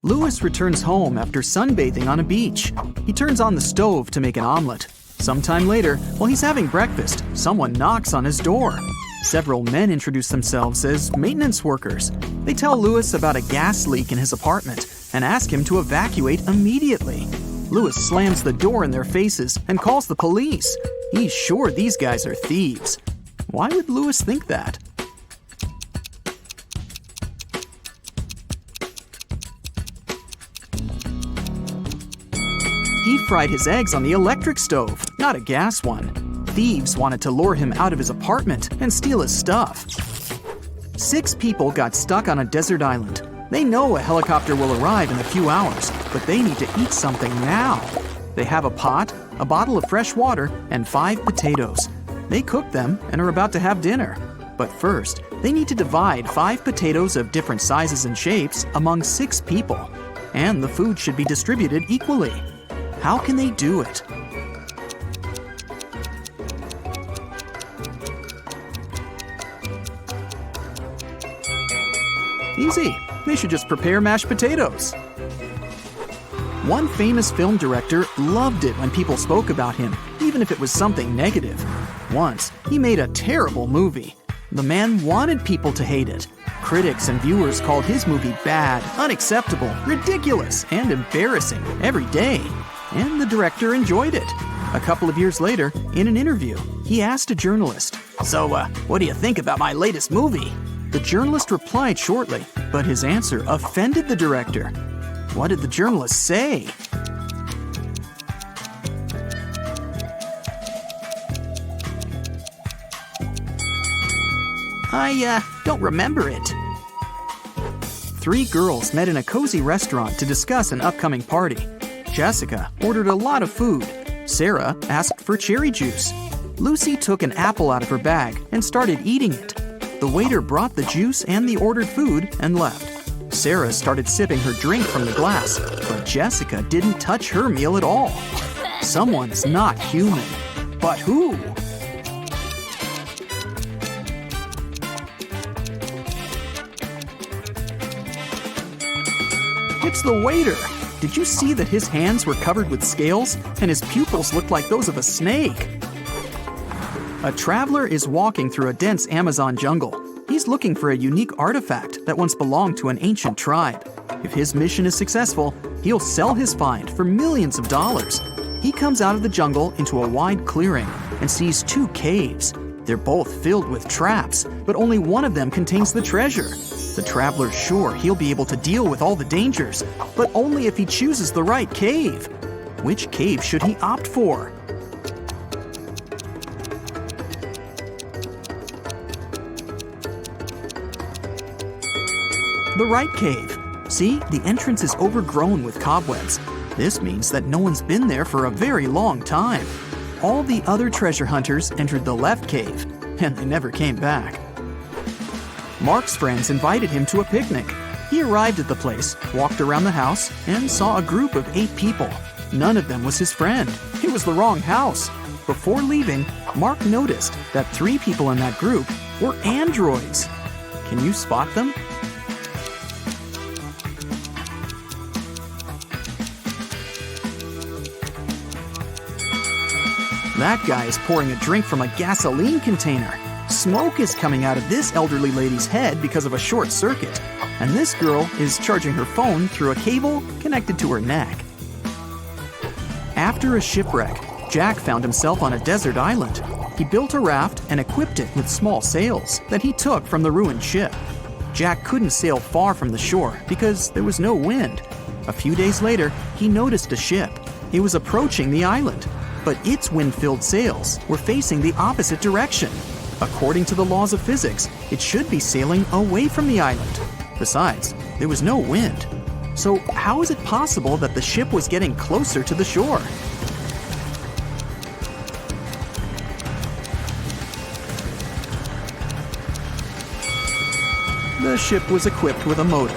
Louis returns home after sunbathing on a beach. He turns on the stove to make an omelet. Sometime later, while he's having breakfast, someone knocks on his door. Several men introduce themselves as maintenance workers. They tell Louis about a gas leak in his apartment and ask him to evacuate immediately. Louis slams the door in their faces and calls the police. He's sure these guys are thieves. Why would Louis think that? He fried his eggs on the electric stove, not a gas one. Thieves wanted to lure him out of his apartment and steal his stuff. 6 people got stuck on a desert island. They know a helicopter will arrive in a few hours, but they need to eat something now. They have a pot, a bottle of fresh water, and 5 potatoes. They cook them and are about to have dinner. But first, they need to divide 5 potatoes of different sizes and shapes among 6 people. And the food should be distributed equally. How can they do it? Easy. They should just prepare mashed potatoes. One famous film director loved it when people spoke about him, even if it was something negative. Once, he made a terrible movie. The man wanted people to hate it. Critics and viewers called his movie bad, unacceptable, ridiculous, and embarrassing every day. And the director enjoyed it. A couple of years later, in an interview, he asked a journalist, "So, what do you think about my latest movie?" The journalist replied shortly, but his answer offended the director. What did the journalist say? I don't remember it. 3 girls met in a cozy restaurant to discuss an upcoming party. Jessica ordered a lot of food. Sarah asked for cherry juice. Lucy took an apple out of her bag and started eating it. The waiter brought the juice and the ordered food and left. Sarah started sipping her drink from the glass, but Jessica didn't touch her meal at all. Someone's not human. But who? It's the waiter. Did you see that his hands were covered with scales and his pupils looked like those of a snake? A traveler is walking through a dense Amazon jungle. He's looking for a unique artifact that once belonged to an ancient tribe. If his mission is successful, he'll sell his find for millions of dollars. He comes out of the jungle into a wide clearing and sees 2 caves. They're both filled with traps, but only one of them contains the treasure. The traveler's sure he'll be able to deal with all the dangers, but only if he chooses the right cave. Which cave should he opt for? The right cave. See, the entrance is overgrown with cobwebs. This means that no one's been there for a very long time. All the other treasure hunters entered the left cave, and they never came back. Mark's friends invited him to a picnic. He arrived at the place, walked around the house, and saw a group of 8 people. None of them was his friend. It was the wrong house. Before leaving, Mark noticed that 3 people in that group were androids. Can you spot them? That guy is pouring a drink from a gasoline container. Smoke is coming out of this elderly lady's head because of a short circuit. And this girl is charging her phone through a cable connected to her neck. After a shipwreck, Jack found himself on a desert island. He built a raft and equipped it with small sails that he took from the ruined ship. Jack couldn't sail far from the shore because there was no wind. A few days later, he noticed a ship. It was approaching the island, but its wind-filled sails were facing the opposite direction. According to the laws of physics, it should be sailing away from the island. Besides, there was no wind. So how is it possible that the ship was getting closer to the shore? The ship was equipped with a motor.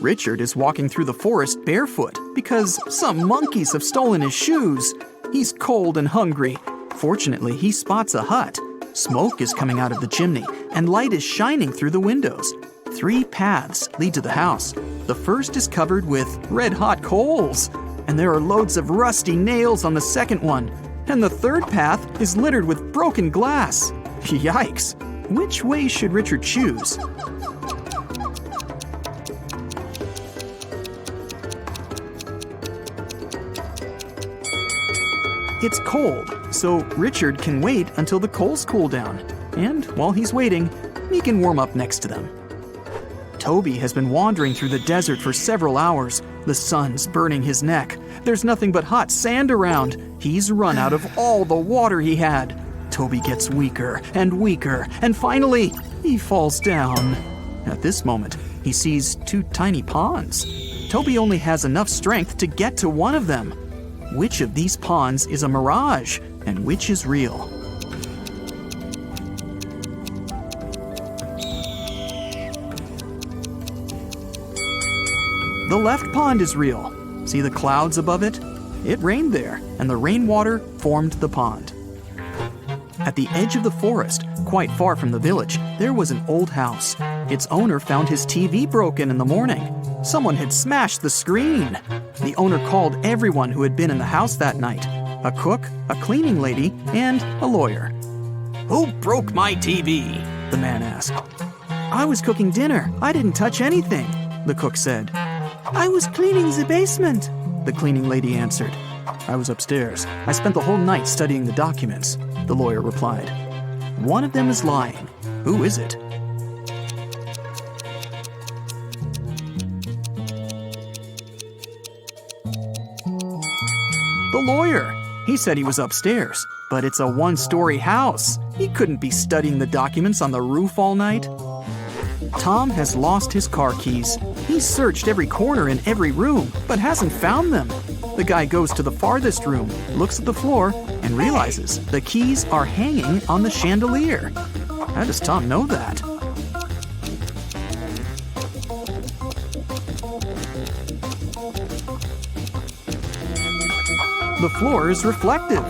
Richard is walking through the forest barefoot because some monkeys have stolen his shoes. He's cold and hungry. Fortunately, he spots a hut. Smoke is coming out of the chimney, and light is shining through the windows. 3 paths lead to the house. The first is covered with red-hot coals, and there are loads of rusty nails on the second one. And the third path is littered with broken glass. Yikes! Which way should Richard choose? It's cold, so Richard can wait until the coals cool down. And while he's waiting, he can warm up next to them. Toby has been wandering through the desert for several hours. The sun's burning his neck. There's nothing but hot sand around. He's run out of all the water he had. Toby gets weaker and weaker, and finally, he falls down. At this moment, he sees two tiny ponds. Toby only has enough strength to get to one of them. Which of these ponds is a mirage, and which is real? The left pond is real. See the clouds above it? It rained there, and the rainwater formed the pond. At the edge of the forest, quite far from the village, there was an old house. Its owner found his TV broken in the morning. Someone had smashed the screen. The owner called everyone who had been in the house that night: a cook, a cleaning lady, and a lawyer. "Who broke my TV?" the man asked. "I was cooking dinner. I didn't touch anything," the cook said. "I was cleaning the basement," the cleaning lady answered. "I was upstairs. I spent the whole night studying the documents," the lawyer replied. One of them is lying. Who is it? The lawyer. He said he was upstairs, but it's a one-story house. He couldn't be studying the documents on the roof all night. Tom has lost his car keys. He's searched every corner in every room, but hasn't found them. The guy goes to the farthest room, looks at the floor, and realizes the keys are hanging on the chandelier. How does Tom know that? The floor is reflective.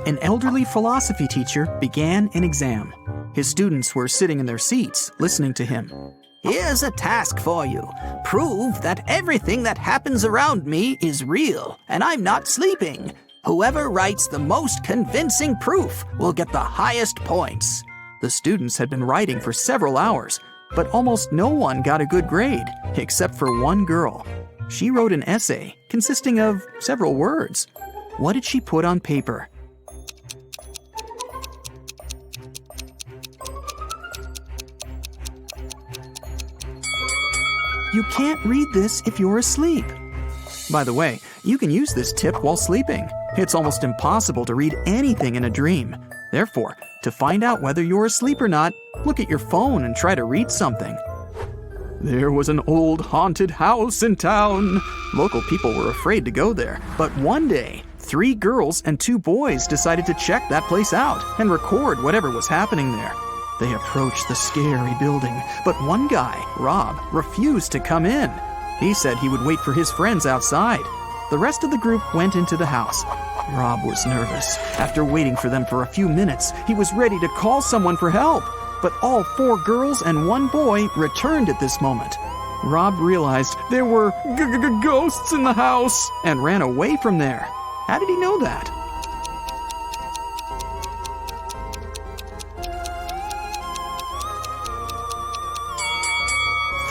An elderly philosophy teacher began an exam. His students were sitting in their seats, listening to him. "Here's a task for you. Prove that everything that happens around me is real, and I'm not sleeping. Whoever writes the most convincing proof will get the highest points." The students had been writing for several hours, but almost no one got a good grade, except for one girl. She wrote an essay consisting of several words. What did she put on paper? You can't read this if you're asleep. By the way, you can use this tip while sleeping. It's almost impossible to read anything in a dream. Therefore, to find out whether you're asleep or not, look at your phone and try to read something. There was an old haunted house in town. Local people were afraid to go there, but one day, 3 girls and 2 boys decided to check that place out and record whatever was happening there. They approached the scary building, but one guy, Rob, refused to come in. He said he would wait for his friends outside. The rest of the group went into the house. Rob was nervous. After waiting for them for a few minutes, he was ready to call someone for help. But all 4 girls and 1 boy returned at this moment. Rob realized there were ghosts in the house and ran away from there. How did he know that?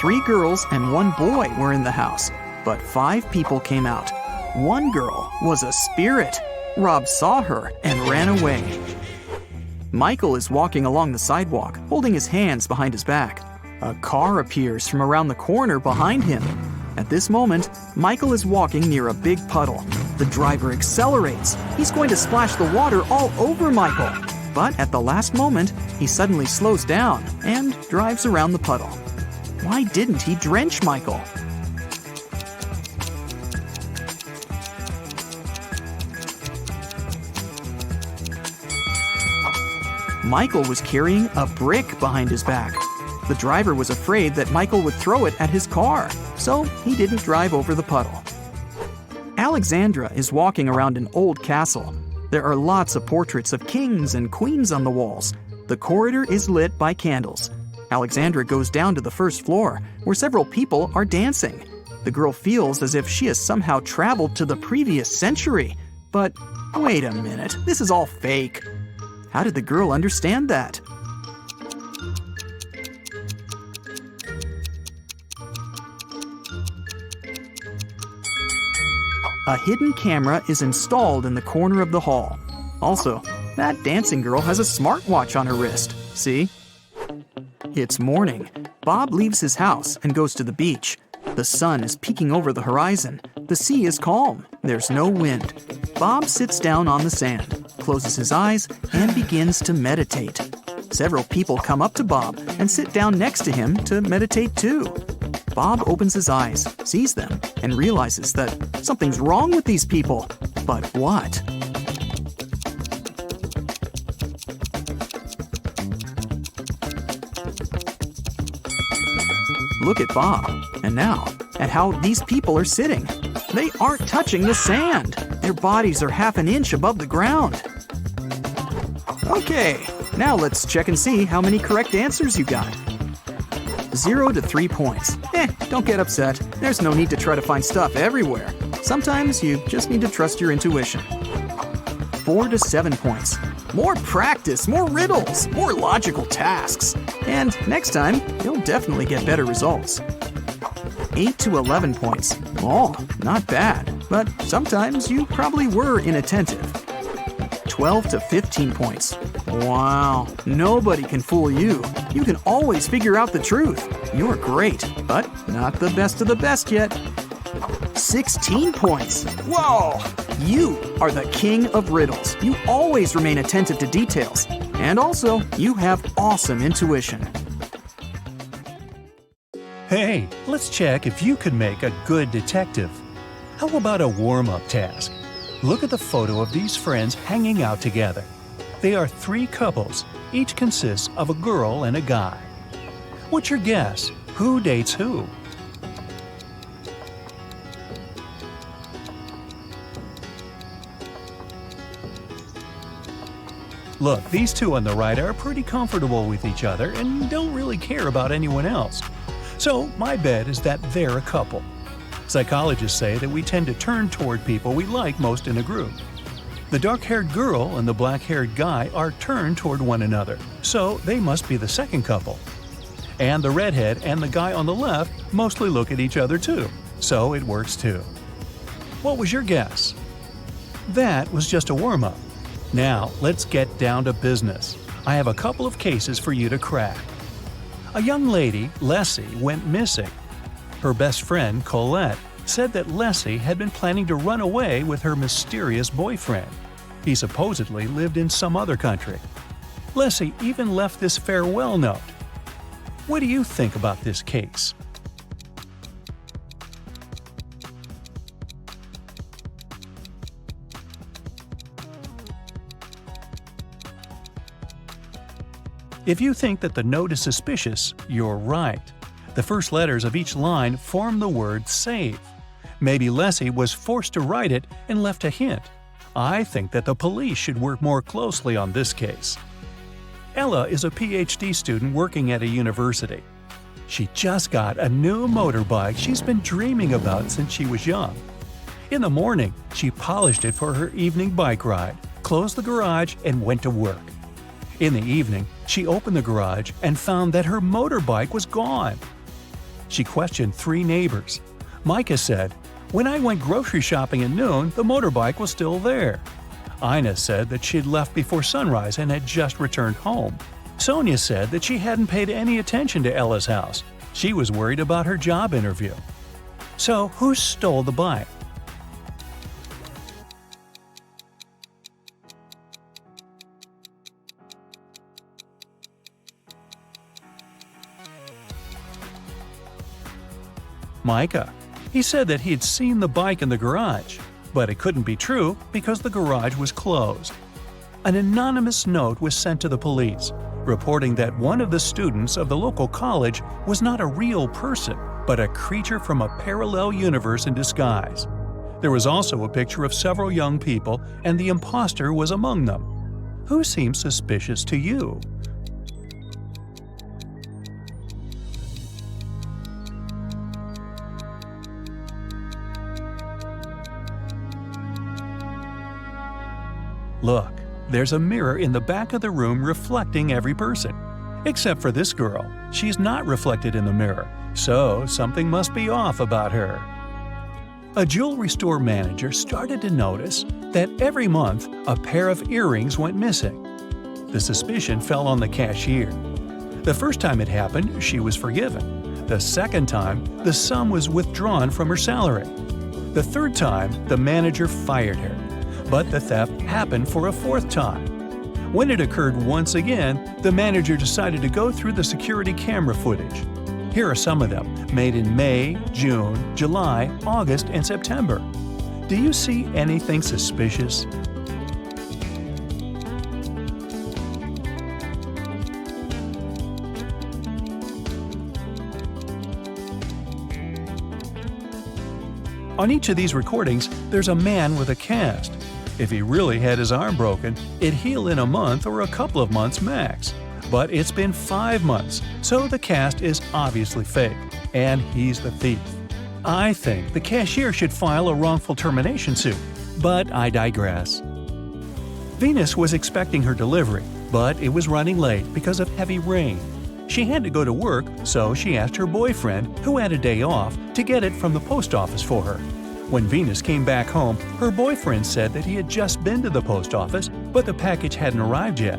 Three girls and 1 boy were in the house, but 5 people came out. 1 girl was a spirit. Rob saw her and ran away. Michael is walking along the sidewalk, holding his hands behind his back. A car appears from around the corner behind him. At this moment, Michael is walking near a big puddle. The driver accelerates. He's going to splash the water all over Michael. But at the last moment, he suddenly slows down and drives around the puddle. Why didn't he drench Michael? Michael was carrying a brick behind his back. The driver was afraid that Michael would throw it at his car, so he didn't drive over the puddle. Alexandra is walking around an old castle. There are lots of portraits of kings and queens on the walls. The corridor is lit by candles. Alexandra goes down to the first floor, where several people are dancing. The girl feels as if she has somehow traveled to the previous century. But wait a minute, this is all fake. How did the girl understand that? A hidden camera is installed in the corner of the hall. Also, that dancing girl has a smartwatch on her wrist. See? It's morning. Bob leaves his house and goes to the beach. The sun is peeking over the horizon. The sea is calm. There's no wind. Bob sits down on the sand, closes his eyes, and begins to meditate. Several people come up to Bob and sit down next to him to meditate too. Bob opens his eyes, sees them, and realizes that something's wrong with these people. But what? Look at Bob, and now at how these people are sitting. They aren't touching the sand. Their bodies are half an inch above the ground. Okay, now let's check and see how many correct answers you got. 0 to 3 points. Don't get upset. There's no need to try to find stuff everywhere. Sometimes you just need to trust your intuition. 4 to 7 points. More practice, more riddles, more logical tasks. And next time, you'll definitely get better results. 8 to 11 points. Oh, not bad, but sometimes you probably were inattentive. 12 to 15 points. Wow, nobody can fool you. You can always figure out the truth. You're great, but not the best of the best yet. 16 points. Whoa! You are the king of riddles. You always remain attentive to details. And also, you have awesome intuition. Hey, let's check if you could make a good detective. How about a warm-up task? Look at the photo of these friends hanging out together. They are 3 couples. Each consists of a girl and a guy. What's your guess? Who dates who? Look, these two on the right are pretty comfortable with each other and don't really care about anyone else. So my bet is that they're a couple. Psychologists say that we tend to turn toward people we like most in a group. The dark-haired girl and the black-haired guy are turned toward one another, so they must be the second couple. And the redhead and the guy on the left mostly look at each other too, so it works too. What was your guess? That was just a warm-up. Now, let's get down to business. I have a couple of cases for you to crack. A young lady, Leslie, went missing. Her best friend, Colette, said that Leslie had been planning to run away with her mysterious boyfriend. He supposedly lived in some other country. Leslie even left this farewell note. What do you think about this case? If you think that the note is suspicious, you're right. The first letters of each line form the word save. Maybe Leslie was forced to write it and left a hint. I think that the police should work more closely on this case. Ella is a PhD student working at a university. She just got a new motorbike she's been dreaming about since she was young. In the morning, she polished it for her evening bike ride, closed the garage, and went to work. In the evening, she opened the garage and found that her motorbike was gone. She questioned 3 neighbors. Micah said, "When I went grocery shopping at noon, the motorbike was still there." Ina said that she'd left before sunrise and had just returned home. Sonia said that she hadn't paid any attention to Ella's house. She was worried about her job interview. So, who stole the bike? Micah. He said that he'd seen the bike in the garage, but it couldn't be true because the garage was closed. An anonymous note was sent to the police, reporting that one of the students of the local college was not a real person, but a creature from a parallel universe in disguise. There was also a picture of several young people, and the imposter was among them. Who seems suspicious to you? Look, there's a mirror in the back of the room reflecting every person. Except for this girl. She's not reflected in the mirror, so something must be off about her. A jewelry store manager started to notice that every month a pair of earrings went missing. The suspicion fell on the cashier. The first time it happened, she was forgiven. The second time, the sum was withdrawn from her salary. The third time, the manager fired her. But the theft happened for a fourth time. When it occurred once again, the manager decided to go through the security camera footage. Here are some of them, made in May, June, July, August, and September. Do you see anything suspicious? On each of these recordings, there's a man with a cast. If he really had his arm broken, it'd heal in a month or a couple of months max. But it's been 5 months, so the cast is obviously fake, and he's the thief. I think the cashier should file a wrongful termination suit, but I digress. Venus was expecting her delivery, but it was running late because of heavy rain. She had to go to work, so she asked her boyfriend, who had a day off, to get it from the post office for her. When Venus came back home, her boyfriend said that he had just been to the post office, but the package hadn't arrived yet.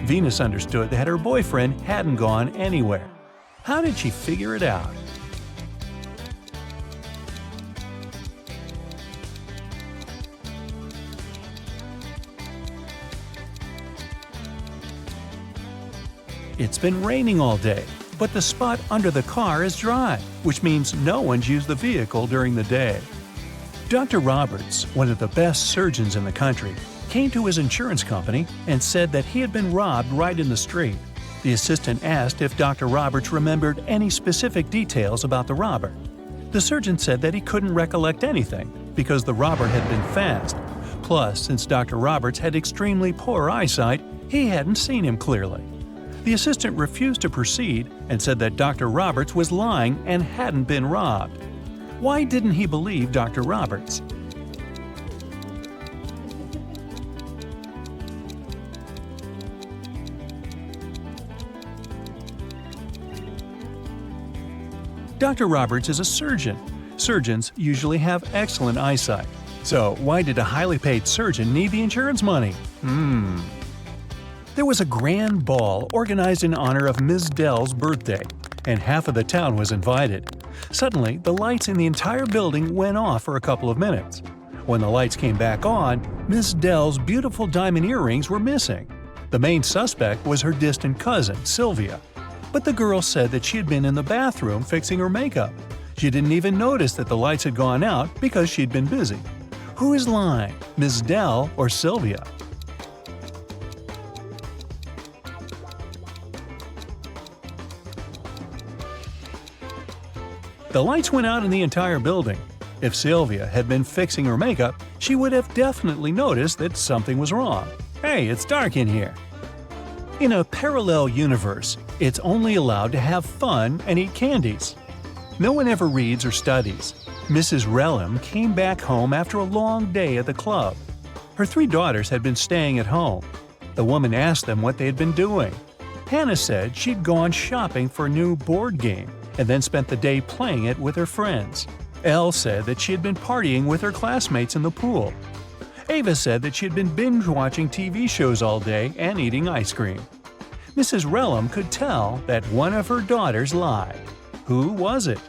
Venus understood that her boyfriend hadn't gone anywhere. How did she figure it out? It's been raining all day, but the spot under the car is dry, which means no one's used the vehicle during the day. Dr. Roberts, one of the best surgeons in the country, came to his insurance company and said that he had been robbed right in the street. The assistant asked if Dr. Roberts remembered any specific details about the robber. The surgeon said that he couldn't recollect anything because the robber had been fast. Plus, since Dr. Roberts had extremely poor eyesight, he hadn't seen him clearly. The assistant refused to proceed and said that Dr. Roberts was lying and hadn't been robbed. Why didn't he believe Dr. Roberts? Dr. Roberts is a surgeon. Surgeons usually have excellent eyesight. So why did a highly paid surgeon need the insurance money? There was a grand ball organized in honor of Ms. Dell's birthday, and half of the town was invited. Suddenly, the lights in the entire building went off for a couple of minutes. When the lights came back on, Ms. Dell's beautiful diamond earrings were missing. The main suspect was her distant cousin, Sylvia. But the girl said that she had been in the bathroom fixing her makeup. She didn't even notice that the lights had gone out because she'd been busy. Who is lying, Ms. Dell or Sylvia? The lights went out in the entire building. If Sylvia had been fixing her makeup, she would have definitely noticed that something was wrong. Hey, it's dark in here. In a parallel universe, it's only allowed to have fun and eat candies. No one ever reads or studies. Mrs. Relham came back home after a long day at the club. Her 3 daughters had been staying at home. The woman asked them what they had been doing. Hannah said she'd gone shopping for a new board game and then spent the day playing it with her friends. Elle said that she had been partying with her classmates in the pool. Ava said that she had been binge-watching TV shows all day and eating ice cream. Mrs. Relham could tell that one of her daughters lied. Who was it?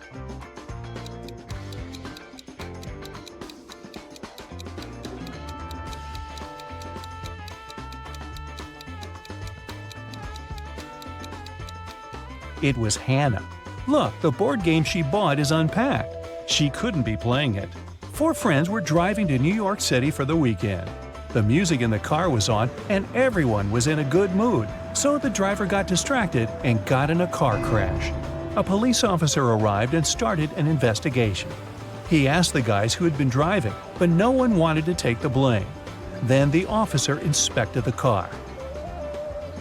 It was Hannah. Look, the board game she bought is unpacked. She couldn't be playing it. 4 friends were driving to New York City for the weekend. The music in the car was on and everyone was in a good mood, so the driver got distracted and got in a car crash. A police officer arrived and started an investigation. He asked the guys who had been driving, but no one wanted to take the blame. Then the officer inspected the car.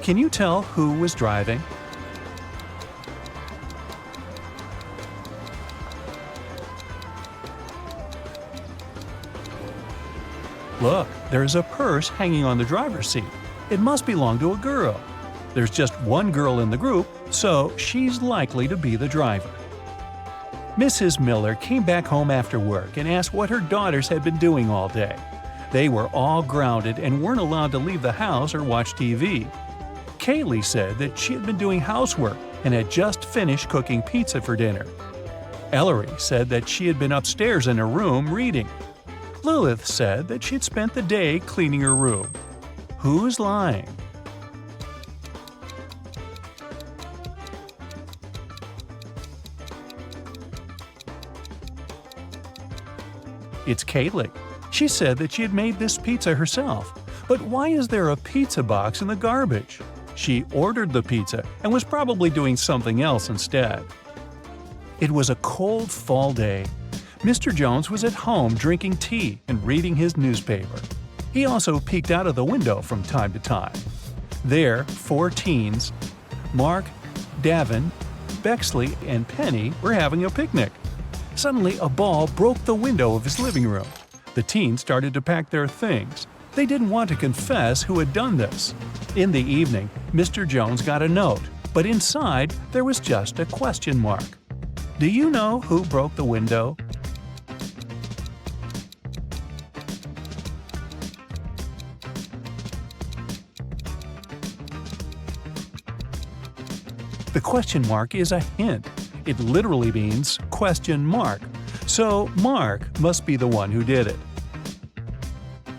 Can you tell who was driving? Look, there's a purse hanging on the driver's seat. It must belong to a girl. There's just one girl in the group, so she's likely to be the driver. Mrs. Miller came back home after work and asked what her daughters had been doing all day. They were all grounded and weren't allowed to leave the house or watch TV. Kaylee said that she had been doing housework and had just finished cooking pizza for dinner. Ellery said that she had been upstairs in her room reading. Lilith said that she'd spent the day cleaning her room. Who's lying? It's Kaylee. She said that she had made this pizza herself. But why is there a pizza box in the garbage? She ordered the pizza and was probably doing something else instead. It was a cold fall day. Mr. Jones was at home drinking tea and reading his newspaper. He also peeked out of the window from time to time. There, 4 teens, Mark, Davin, Bexley, and Penny, were having a picnic. Suddenly, a ball broke the window of his living room. The teens started to pack their things. They didn't want to confess who had done this. In the evening, Mr. Jones got a note, but inside there was just a question mark. Do you know who broke the window? The question mark is a hint. It literally means question mark. So Mark must be the one who did it.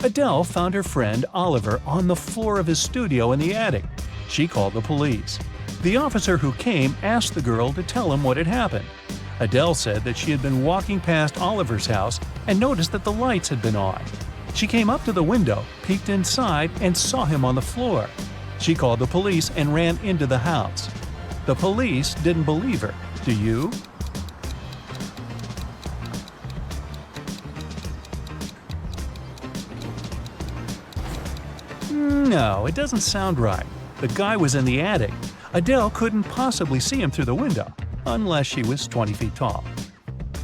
Adele found her friend Oliver on the floor of his studio in the attic. She called the police. The officer who came asked the girl to tell him what had happened. Adele said that she had been walking past Oliver's house and noticed that the lights had been on. She came up to the window, peeked inside, and saw him on the floor. She called the police and ran into the house. The police didn't believe her. Do you? No, it doesn't sound right. The guy was in the attic. Adele couldn't possibly see him through the window, unless she was 20 feet tall.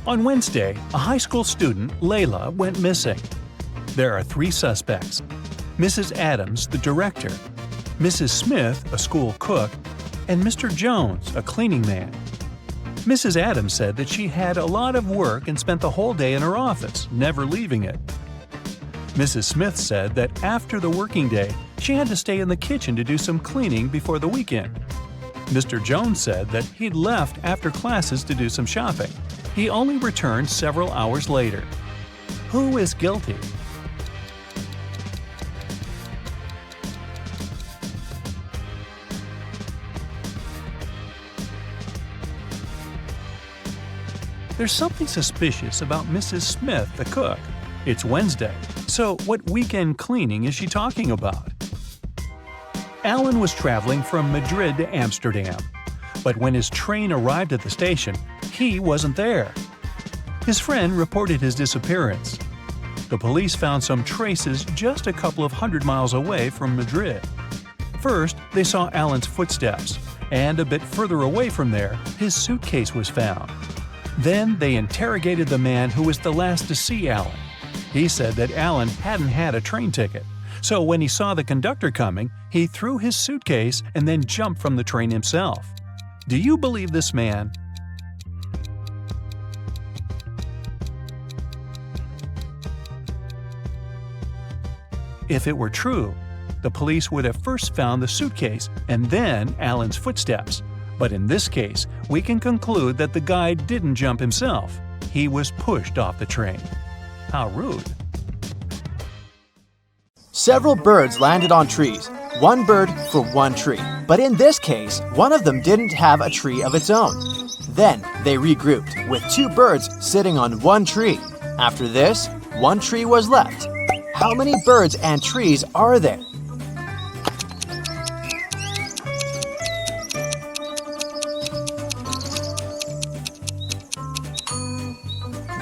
On Wednesday, a high school student, Layla, went missing. There are 3 suspects: Mrs. Adams, the director, Mrs. Smith, a school cook, and Mr. Jones, a cleaning man. Mrs. Adams said that she had a lot of work and spent the whole day in her office, never leaving it. Mrs. Smith said that after the working day, she had to stay in the kitchen to do some cleaning before the weekend. Mr. Jones said that he'd left after classes to do some shopping. He only returned several hours later. Who is guilty? There's something suspicious about Mrs. Smith, the cook. It's Wednesday, so what weekend cleaning is she talking about? Alan was traveling from Madrid to Amsterdam, but when his train arrived at the station, he wasn't there. His friend reported his disappearance. The police found some traces just a couple of 100 miles away from Madrid. First, they saw Alan's footsteps, and a bit further away from there, his suitcase was found. Then they interrogated the man who was the last to see Alan. He said that Alan hadn't had a train ticket, so when he saw the conductor coming, he threw his suitcase and then jumped from the train himself. Do you believe this man? If it were true, the police would have first found the suitcase and then Alan's footsteps. But in this case, we can conclude that the guy didn't jump himself. He was pushed off the train. How rude. Several birds landed on trees, one bird for one tree. But in this case, one of them didn't have a tree of its own. Then they regrouped, with 2 birds sitting on one tree. After this, 1 tree was left. How many birds and trees are there?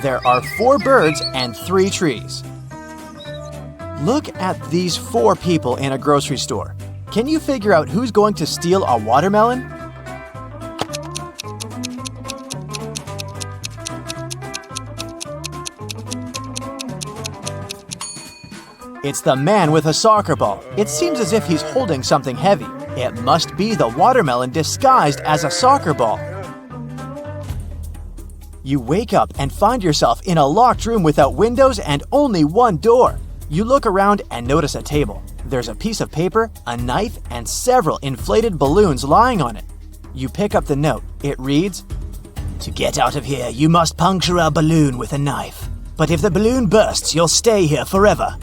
There are 4 birds and 3 trees. Look at these 4 people in a grocery store. Can you figure out who's going to steal a watermelon? It's the man with a soccer ball. It seems as if he's holding something heavy. It must be the watermelon disguised as a soccer ball. You wake up and find yourself in a locked room without windows and only one door. You look around and notice a table. There's a piece of paper, a knife, and several inflated balloons lying on it. You pick up the note. It reads, "To get out of here, you must puncture a balloon with a knife. But if the balloon bursts, you'll stay here forever."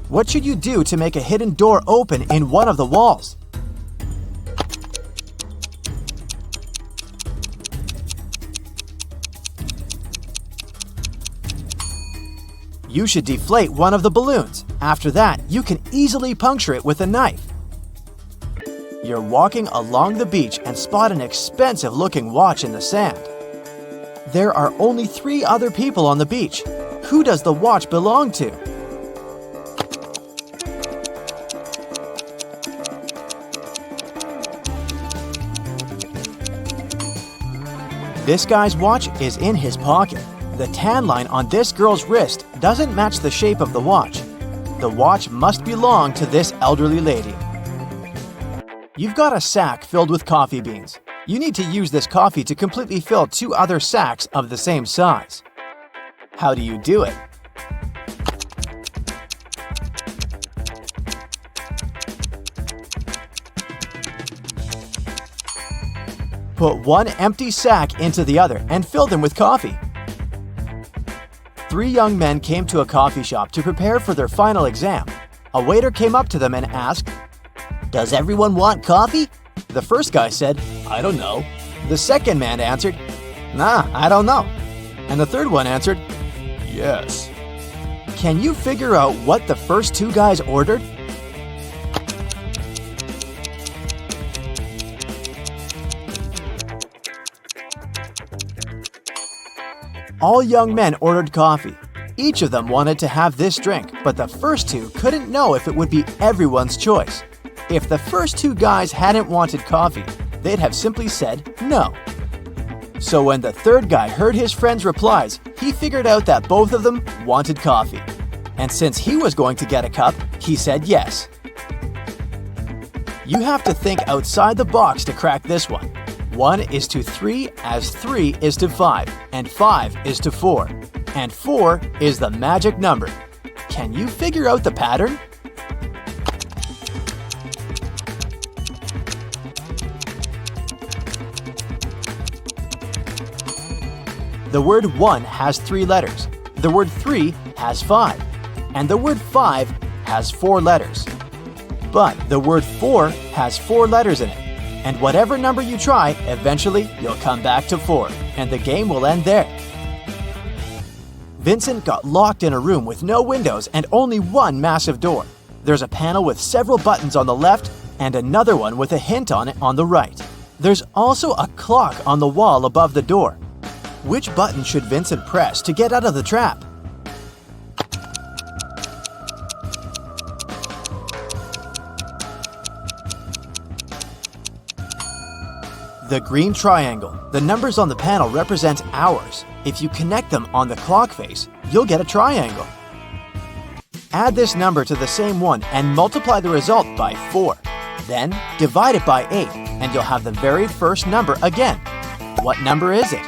What should you do to make a hidden door open in one of the walls? You should deflate one of the balloons. After that, you can easily puncture it with a knife. You're walking along the beach and spot an expensive-looking watch in the sand. There are only 3 other people on the beach. Who does the watch belong to? This guy's watch is in his pocket. The tan line on this girl's wrist doesn't match the shape of the watch. The watch must belong to this elderly lady. You've got a sack filled with coffee beans. You need to use this coffee to completely fill 2 other sacks of the same size. How do you do it? Put one empty sack into the other and fill them with coffee. 3 young men came to a coffee shop to prepare for their final exam. A waiter came up to them and asked, "Does everyone want coffee?" The first guy said, "I don't know." The second man answered, "Nah, I don't know." And the third one answered, "Yes." Can you figure out what the first 2 guys ordered? All young men ordered coffee. Each of them wanted to have this drink, but the first 2 couldn't know if it would be everyone's choice. If the first 2 guys hadn't wanted coffee, they'd have simply said no. So when the third guy heard his friend's replies, he figured out that both of them wanted coffee. And since he was going to get a cup, he said yes. You have to think outside the box to crack this one. 1 is to 3 as 3 is to 5, and 5 is to 4. And 4 is the magic number. Can you figure out the pattern? The word 1 has 3 letters. The word 3 has 5. And the word 5 has 4 letters. But the word 4 has 4 letters in it. And whatever number you try, eventually you'll come back to 4, and the game will end there. Vincent got locked in a room with no windows and only one massive door. There's a panel with several buttons on the left and another one with a hint on it on the right. There's also a clock on the wall above the door. Which button should Vincent press to get out of the trap? The green triangle. The numbers on the panel represent hours. If you connect them on the clock face, you'll get a triangle. Add this number to the same one and multiply the result by 4. Then divide it by 8 and you'll have the very first number again. What number is it?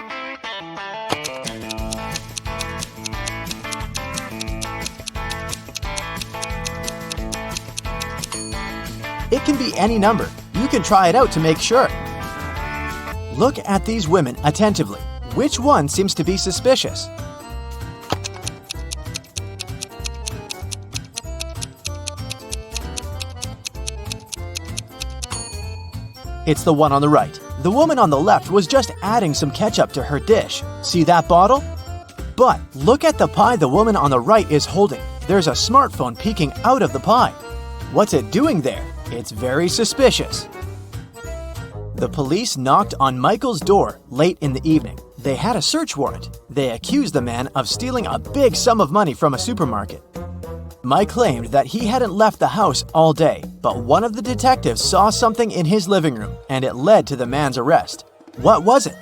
It can be any number. You can try it out to make sure. Look at these women attentively. Which one seems to be suspicious? It's the one on the right. The woman on the left was just adding some ketchup to her dish. See that bottle? But look at the pie the woman on the right is holding. There's a smartphone peeking out of the pie. What's it doing there? It's very suspicious. The police knocked on Michael's door late in the evening. They had a search warrant. They accused the man of stealing a big sum of money from a supermarket. Mike claimed that he hadn't left the house all day, but one of the detectives saw something in his living room, and it led to the man's arrest. What was it?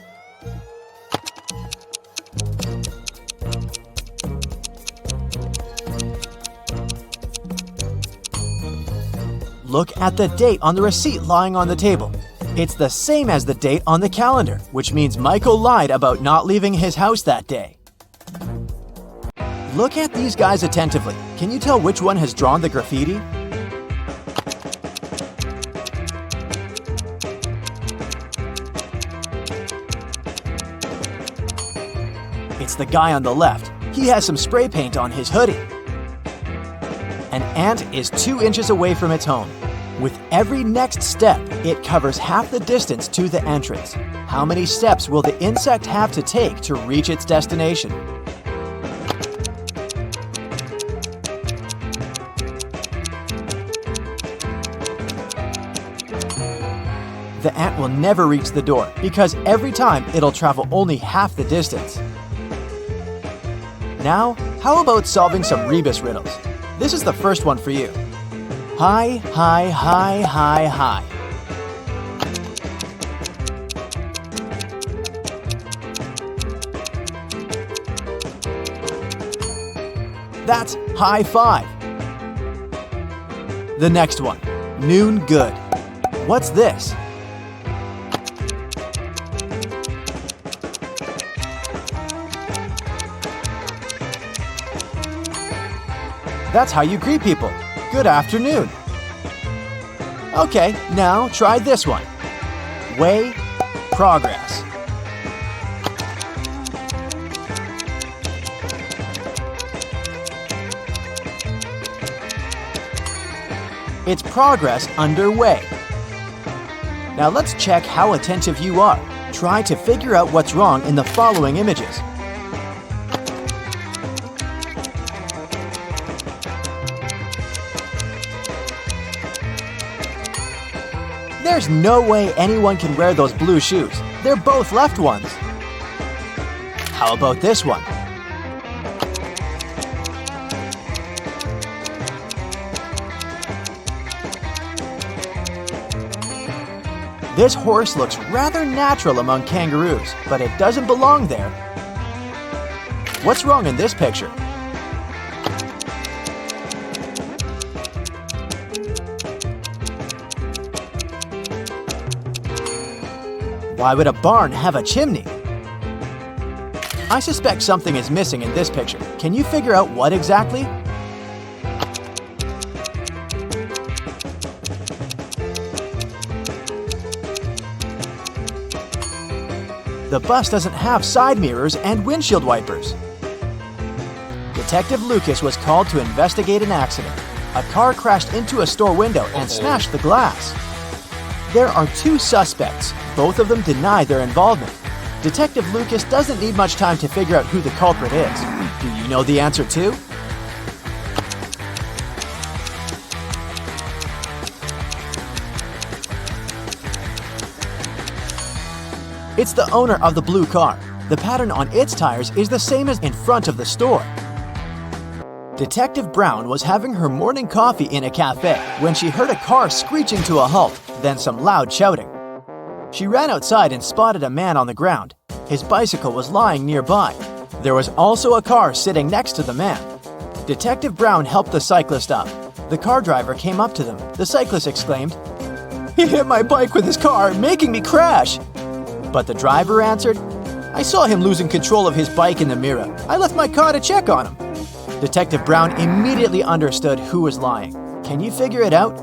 Look at the date on the receipt lying on the table. It's the same as the date on the calendar, which means Michael lied about not leaving his house that day. Look at these guys attentively. Can you tell which one has drawn the graffiti? It's the guy on the left. He has some spray paint on his hoodie. An ant is 2 inches away from its home. With every next step, it covers half the distance to the entrance. How many steps will the insect have to take to reach its destination? The ant will never reach the door because every time it'll travel only half the distance. Now, how about solving some rebus riddles? This is the first one for you. Hi, hi, hi, hi, hi. That's high five. The next one, noon good. What's this? That's how you greet people. Good afternoon. Okay, now try this one. Way, progress. It's progress underway. Now let's check how attentive you are. Try to figure out what's wrong in the following images. There's no way anyone can wear those blue shoes. They're both left ones. How about this one? This horse looks rather natural among kangaroos, but it doesn't belong there. What's wrong in this picture? Why would a barn have a chimney? I suspect something is missing in this picture. Can you figure out what exactly? The bus doesn't have side mirrors and windshield wipers. Detective Lucas was called to investigate an accident. A car crashed into a store window and smashed the glass. There are 2 suspects. Both of them deny their involvement. Detective Lucas doesn't need much time to figure out who the culprit is. Do you know the answer too? It's the owner of the blue car. The pattern on its tires is the same as in front of the store. Detective Brown was having her morning coffee in a cafe when she heard a car screeching to a halt, then some loud shouting. She ran outside and spotted a man on the ground. His bicycle was lying nearby. There was also a car sitting next to the man. Detective Brown helped the cyclist up. The car driver came up to them. The cyclist exclaimed, "He hit my bike with his car, making me crash." But the driver answered, "I saw him losing control of his bike in the mirror. I left my car to check on him." Detective Brown immediately understood who was lying. Can you figure it out?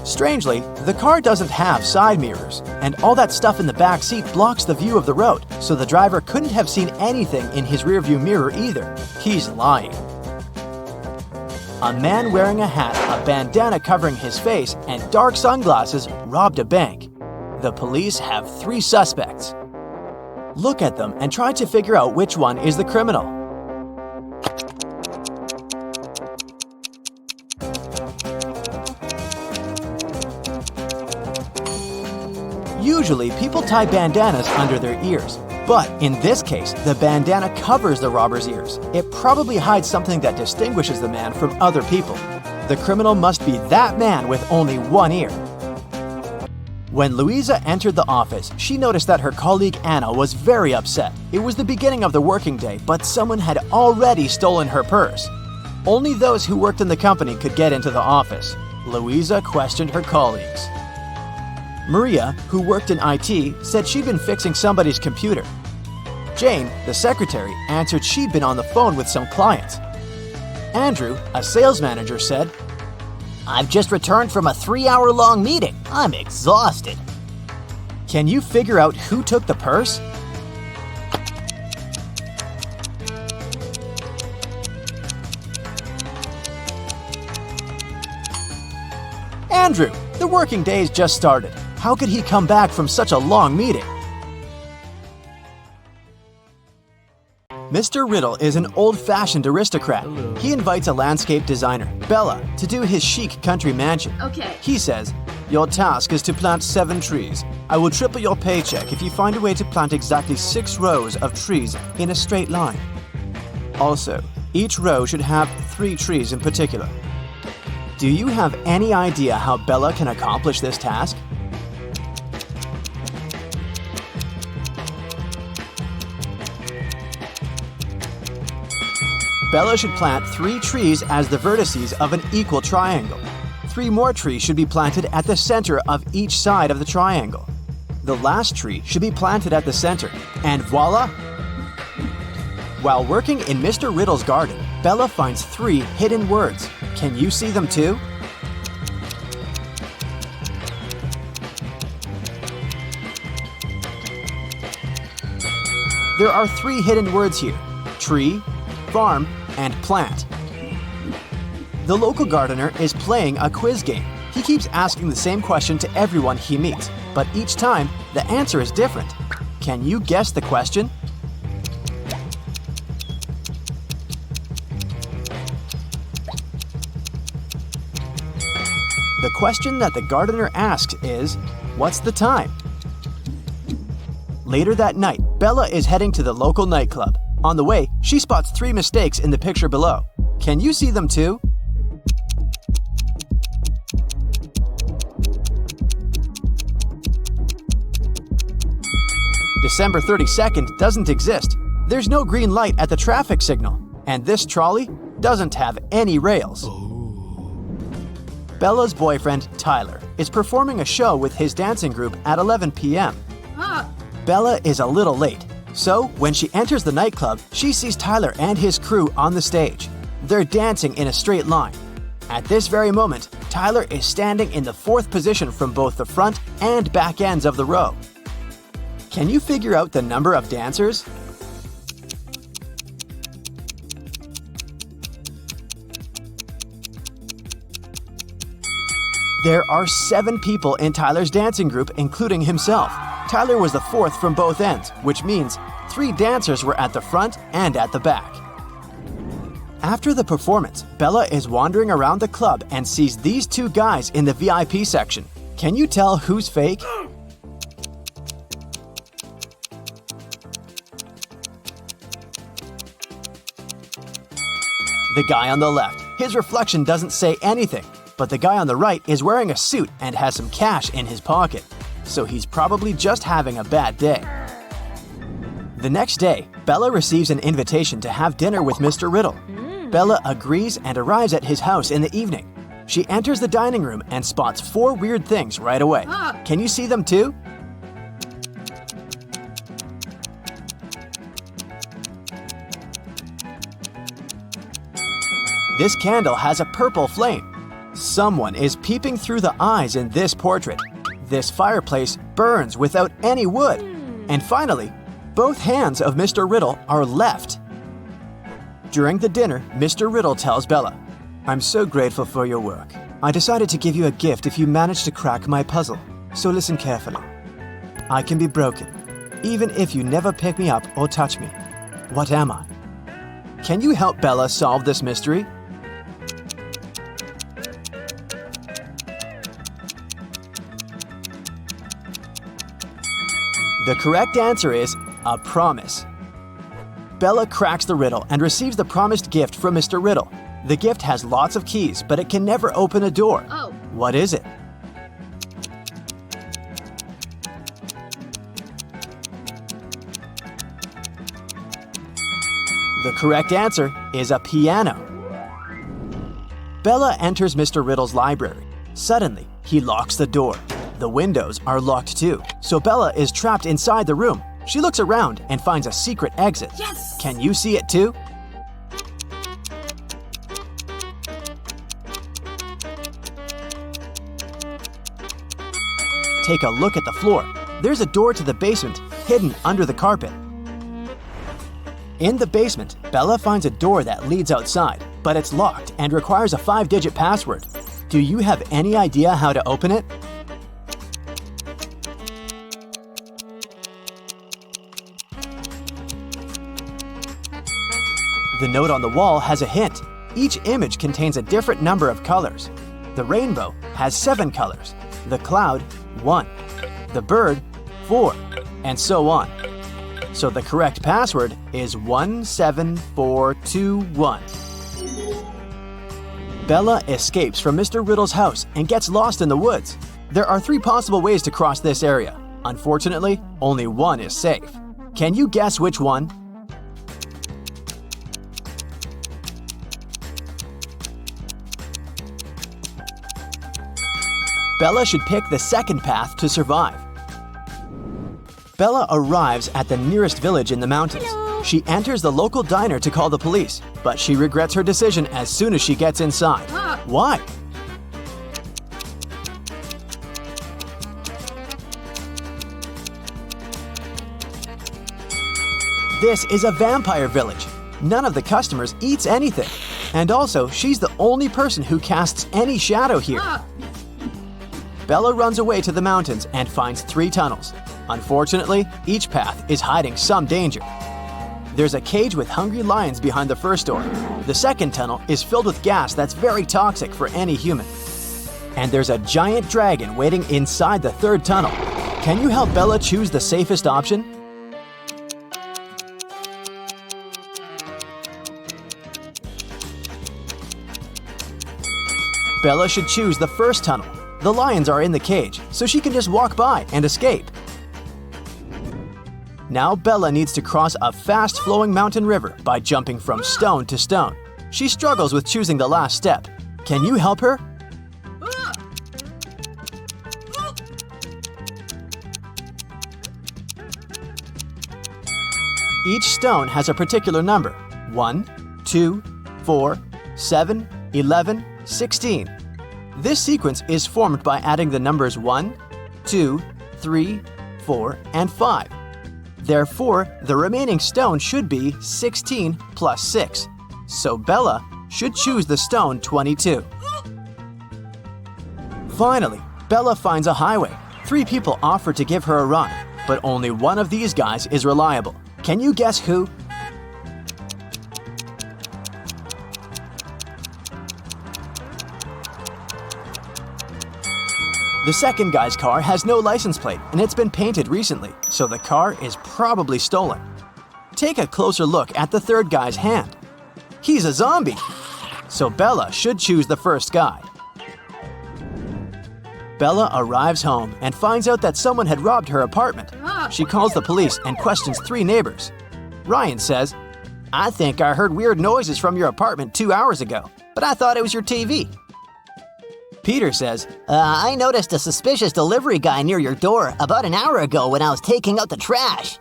Strangely, the car doesn't have side mirrors, and all that stuff in the back seat blocks the view of the road, so the driver couldn't have seen anything in his rearview mirror either. He's lying. A man wearing a hat, a bandana covering his face, and dark sunglasses robbed a bank. The police have 3 suspects. Look at them and try to figure out which one is the criminal. Usually, people tie bandanas under their ears. But in this case, the bandana covers the robber's ears. It probably hides something that distinguishes the man from other people. The criminal must be that man with only one ear. When Louisa entered the office, she noticed that her colleague Anna was very upset. It was the beginning of the working day, but someone had already stolen her purse. Only those who worked in the company could get into the office. Louisa questioned her colleagues. Maria, who worked in IT, said she'd been fixing somebody's computer. Jane, the secretary, answered she'd been on the phone with some clients. Andrew, a sales manager, said, I've just returned from a 3-hour-long meeting. I'm exhausted. Can you figure out who took the purse? Andrew, the working day's just started. How could he come back from such a long meeting? Mr. Riddle is an old-fashioned aristocrat. He invites a landscape designer, Bella, to do his chic country mansion. Okay. He says, "Your task is to plant 7 trees. I will triple your paycheck if you find a way to plant exactly 6 rows of trees in a straight line. Also, each row should have 3 trees in particular." Do you have any idea how Bella can accomplish this task? Bella should plant 3 trees as the vertices of an equal triangle. 3 more trees should be planted at the center of each side of the triangle. The last tree should be planted at the center, and voila! While working in Mr. Riddle's garden, Bella finds 3 hidden words. Can you see them too? There are 3 hidden words here: tree, farm, and plant. The local gardener is playing a quiz game. He keeps asking the same question to everyone he meets, but each time, the answer is different. Can you guess the question? The question that the gardener asks is, what's the time? Later that night, Bella is heading to the local nightclub. On the way, she spots 3 mistakes in the picture below. Can you see them too? December 32nd doesn't exist. There's no green light at the traffic signal. And this trolley doesn't have any rails. Bella's boyfriend, Tyler, is performing a show with his dancing group at 11 p.m. Bella is a little late. So, when she enters the nightclub, she sees Tyler and his crew on the stage. They're dancing in a straight line. At this very moment, Tyler is standing in the 4th position from both the front and back ends of the row. Can you figure out the number of dancers? There are 7 people in Tyler's dancing group, including himself. Tyler was the 4th from both ends, which means 3 dancers were at the front and at the back. After the performance, Bella is wandering around the club and sees these 2 guys in the VIP section. Can you tell who's fake? The guy on the left. His reflection doesn't say anything, but the guy on the right is wearing a suit and has some cash in his pocket. So he's probably just having a bad day. The next day, Bella receives an invitation to have dinner with Mr. Riddle. Bella agrees and arrives at his house in the evening. She enters the dining room and spots 4 weird things right away. Can you see them too? This candle has a purple flame. Someone is peeping through the eyes in this portrait. This fireplace burns without any wood. And finally, both hands of Mr. Riddle are left. During the dinner, Mr. Riddle tells Bella, "I'm so grateful for your work. I decided to give you a gift if you manage to crack my puzzle. So listen carefully. I can be broken, even if you never pick me up or touch me. What am I? Can you help Bella solve this mystery?" The correct answer is a promise. Bella cracks the riddle and receives the promised gift from Mr. Riddle. The gift has lots of keys, but it can never open a door. Oh. What is it? The correct answer is a piano. Bella enters Mr. Riddle's library. Suddenly, he locks the door. The windows are locked too, so Bella is trapped inside the room. She looks around and finds a secret exit. Yes! Can you see it too? Take a look at the floor. There's a door to the basement hidden under the carpet. In the basement, Bella finds a door that leads outside, but it's locked and requires a 5-digit password. Do you have any idea how to open it? The note on the wall has a hint. Each image contains a different number of colors. The rainbow has 7 colors, the cloud 1, the bird 4, and so on. So the correct password is 17421. Bella escapes from Mr. Riddle's house and gets lost in the woods. There are 3 possible ways to cross this area. Unfortunately, only one is safe. Can you guess which one? Bella should pick the second path to survive. Bella arrives at the nearest village in the mountains. Hello. She enters the local diner to call the police, but she regrets her decision as soon as she gets inside. Why? This is a vampire village. None of the customers eats anything. And also, she's the only person who casts any shadow here. Bella runs away to the mountains and finds 3 tunnels. Unfortunately, each path is hiding some danger. There's a cage with hungry lions behind the first door. The second tunnel is filled with gas that's very toxic for any human. And there's a giant dragon waiting inside the third tunnel. Can you help Bella choose the safest option? Bella should choose the first tunnel. The lions are in the cage, so she can just walk by and escape. Now Bella needs to cross a fast-flowing mountain river by jumping from stone to stone. She struggles with choosing the last step. Can you help her? Each stone has a particular number: 1, 2, 4, 7, 11, 16. This sequence is formed by adding the numbers 1, 2, 3, 4, and 5. Therefore, the remaining stone should be 16 plus 6. So Bella should choose the stone 22. Finally, Bella finds a highway. 3 people offer to give her a ride, but only one of these guys is reliable. Can you guess who? The second guy's car has no license plate and it's been painted recently, so the car is probably stolen. Take a closer look at the third guy's hand. He's a zombie, so Bella should choose the first guy. Bella arrives home and finds out that someone had robbed her apartment. She calls the police and questions 3 neighbors. Ryan says, "I think I heard weird noises from your apartment 2 hours ago, but I thought it was your TV." Peter says, I noticed a suspicious delivery guy near your door about an hour ago when I was taking out the trash.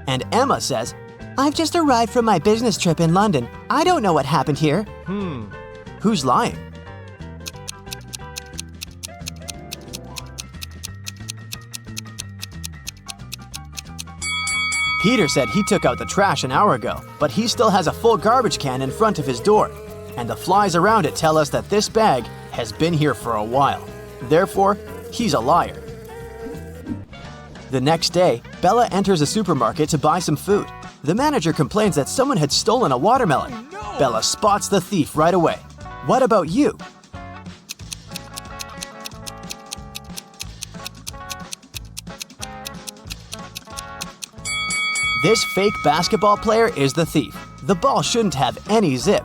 And Emma says, I've just arrived from my business trip in London. I don't know what happened here. Who's lying? Peter said he took out the trash an hour ago, but he still has a full garbage can in front of his door. And the flies around it tell us that this bag has been here for a while. Therefore, he's a liar. The next day, Bella enters a supermarket to buy some food. The manager complains that someone had stolen a watermelon. Bella spots the thief right away. What about you? This fake basketball player is the thief. The ball shouldn't have any zip.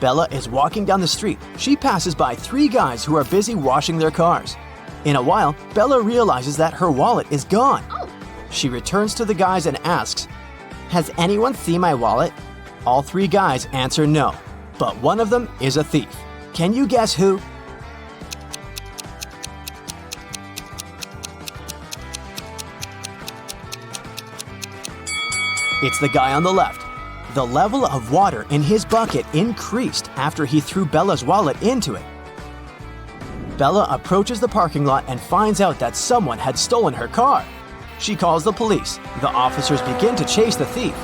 Bella is walking down the street. She passes by 3 guys who are busy washing their cars. In a while, Bella realizes that her wallet is gone. She returns to the guys and asks, Has anyone seen my wallet? All three guys answer no, but one of them is a thief. Can you guess who? It's the guy on the left. The level of water in his bucket increased after he threw Bella's wallet into it. Bella approaches the parking lot and finds out that someone had stolen her car. She calls the police. The officers begin to chase the thief.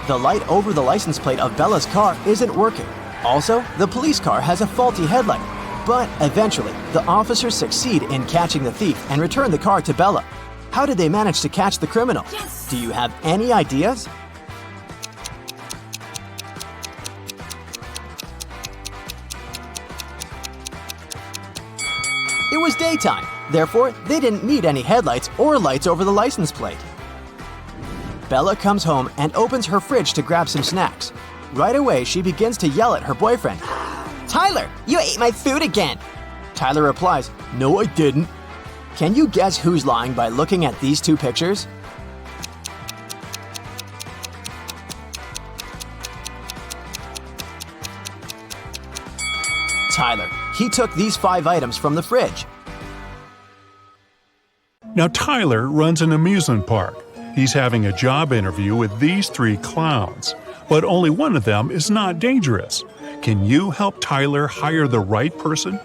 The light over the license plate of Bella's car isn't working. Also, the police car has a faulty headlight. But eventually, the officers succeed in catching the thief and return the car to Bella. How did they manage to catch the criminal? Yes! Do you have any ideas? It was daytime, therefore they didn't need any headlights or lights over the license plate. Bella comes home and opens her fridge to grab some snacks. Right away, she begins to yell at her boyfriend. "Tyler, you ate my food again!" Tyler replies, "No, I didn't." Can you guess who's lying by looking at these two pictures? Tyler. He took these 5 items from the fridge. Now Tyler runs an amusement park. He's having a job interview with these 3 clowns, but only one of them is not dangerous. Can you help Tyler hire the right person?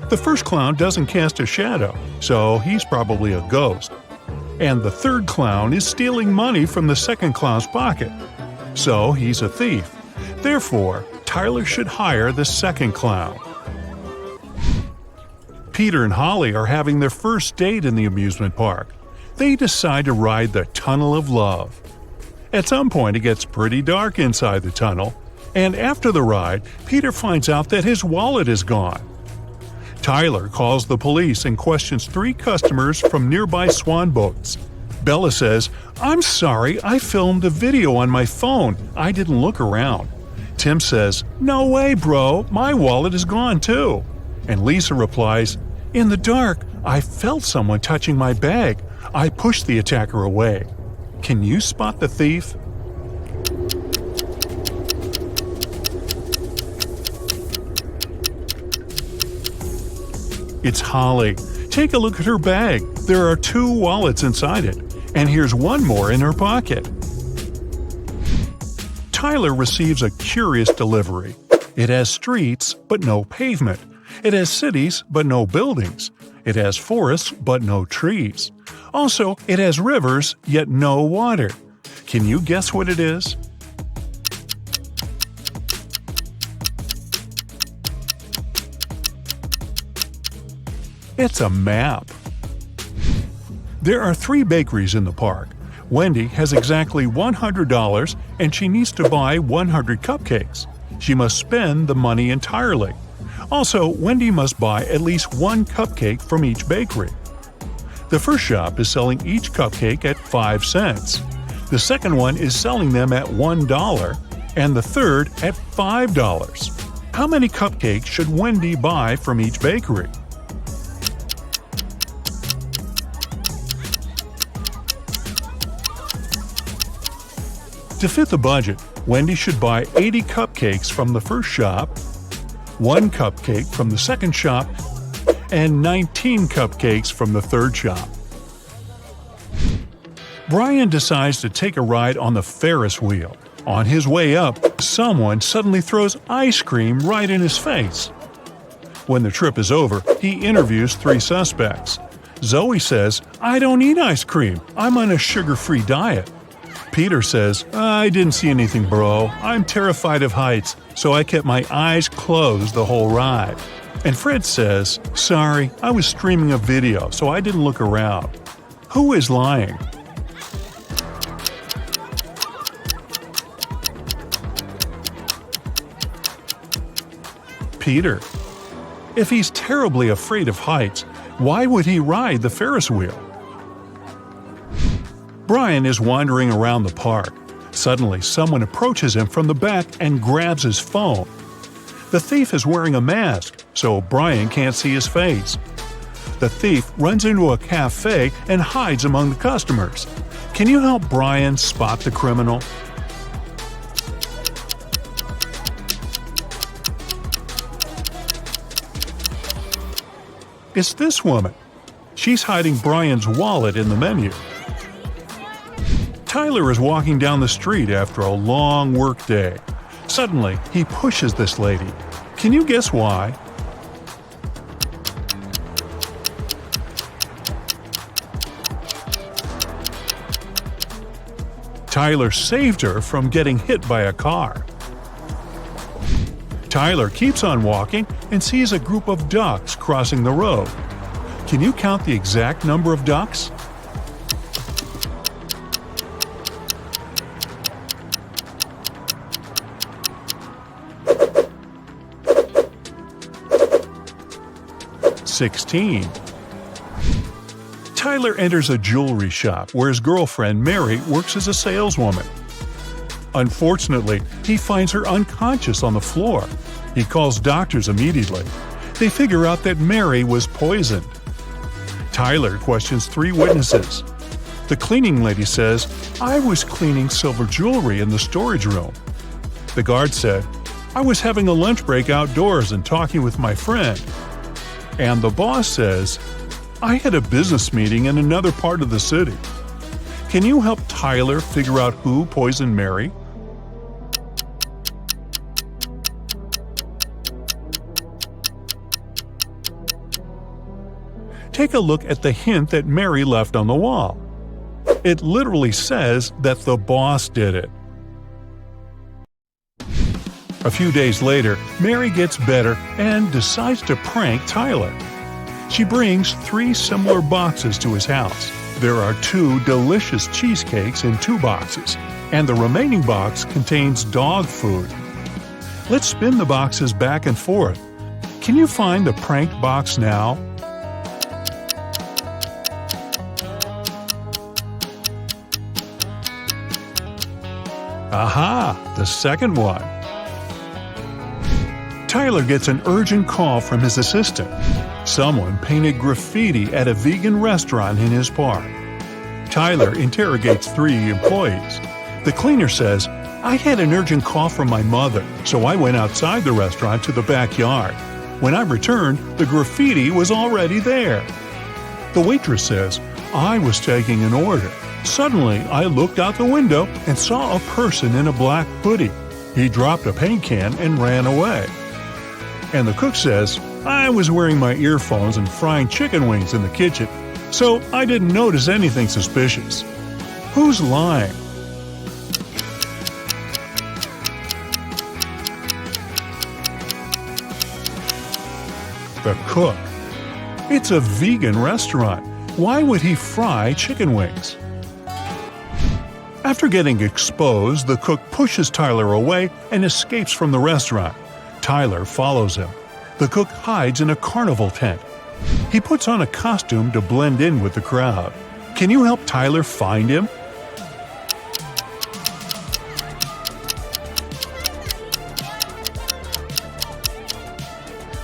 The first clown doesn't cast a shadow, so he's probably a ghost. And the third clown is stealing money from the second clown's pocket, so he's a thief. Therefore, Tyler should hire the second clown. Peter and Holly are having their first date in the amusement park. They decide to ride the Tunnel of Love. At some point, it gets pretty dark inside the tunnel, and after the ride, Peter finds out that his wallet is gone. Tyler calls the police and questions 3 customers from nearby swan boats. Bella says, "I'm sorry, I filmed a video on my phone. I didn't look around." Tim says, "No way, bro, my wallet is gone too." And Lisa replies, "In the dark, I felt someone touching my bag. I pushed the attacker away." Can you spot the thief? It's Holly. Take a look at her bag. There are 2 wallets inside it, and here's one more in her pocket. Tyler receives a curious delivery. It has streets, but no pavement. It has cities, but no buildings. It has forests, but no trees. Also, it has rivers, yet no water. Can you guess what it is? It's a map. There are 3 bakeries in the park. Wendy has exactly $100 and she needs to buy 100 cupcakes. She must spend the money entirely. Also, Wendy must buy at least 1 cupcake from each bakery. The first shop is selling each cupcake at 5 cents. The second one is selling them at $1, and the third at $5. How many cupcakes should Wendy buy from each bakery? To fit the budget, Wendy should buy 80 cupcakes from the first shop, 1 cupcake from the second shop, and 19 cupcakes from the third shop. Brian decides to take a ride on the Ferris wheel. On his way up, someone suddenly throws ice cream right in his face. When the trip is over, he interviews 3 suspects. Zoe says, "I don't eat ice cream. I'm on a sugar-free diet." Peter says, "I didn't see anything, bro. I'm terrified of heights, so I kept my eyes closed the whole ride." And Fred says, "Sorry, I was streaming a video, so I didn't look around." Who is lying? Peter. If he's terribly afraid of heights, why would he ride the Ferris wheel? Brian is wandering around the park. Suddenly, someone approaches him from the back and grabs his phone. The thief is wearing a mask, so Brian can't see his face. The thief runs into a cafe and hides among the customers. Can you help Brian spot the criminal? It's this woman. She's hiding Brian's wallet in the menu. Tyler is walking down the street after a long work day. Suddenly, he pushes this lady. Can you guess why? Tyler saved her from getting hit by a car. Tyler keeps on walking and sees a group of ducks crossing the road. Can you count the exact number of ducks? $16. Tyler enters a jewelry shop where his girlfriend Mary works as a saleswoman. Unfortunately, he finds her unconscious on the floor. He calls doctors immediately. They figure out that Mary was poisoned. Tyler questions 3 witnesses. The cleaning lady says, "I was cleaning silver jewelry in the storage room." The guard said, "I was having a lunch break outdoors and talking with my friend." And the boss says, "I had a business meeting in another part of the city." Can you help Tyler figure out who poisoned Mary? Take a look at the hint that Mary left on the wall. It literally says that the boss did it. A few days later, Mary gets better and decides to prank Tyler. She brings 3 similar boxes to his house. There are 2 delicious cheesecakes in 2 boxes, and the remaining box contains dog food. Let's spin the boxes back and forth. Can you find the pranked box now? Aha! The second one. Tyler gets an urgent call from his assistant. Someone painted graffiti at a vegan restaurant in his park. Tyler interrogates 3 employees. The cleaner says, "I had an urgent call from my mother, so I went outside the restaurant to the backyard. When I returned, the graffiti was already there." The waitress says, "I was taking an order. Suddenly, I looked out the window and saw a person in a black hoodie. He dropped a paint can and ran away." And the cook says, "I was wearing my earphones and frying chicken wings in the kitchen, so I didn't notice anything suspicious." Who's lying? The cook. It's a vegan restaurant. Why would he fry chicken wings? After getting exposed, the cook pushes Tyler away and escapes from the restaurant. Tyler follows him. The cook hides in a carnival tent. He puts on a costume to blend in with the crowd. Can you help Tyler find him?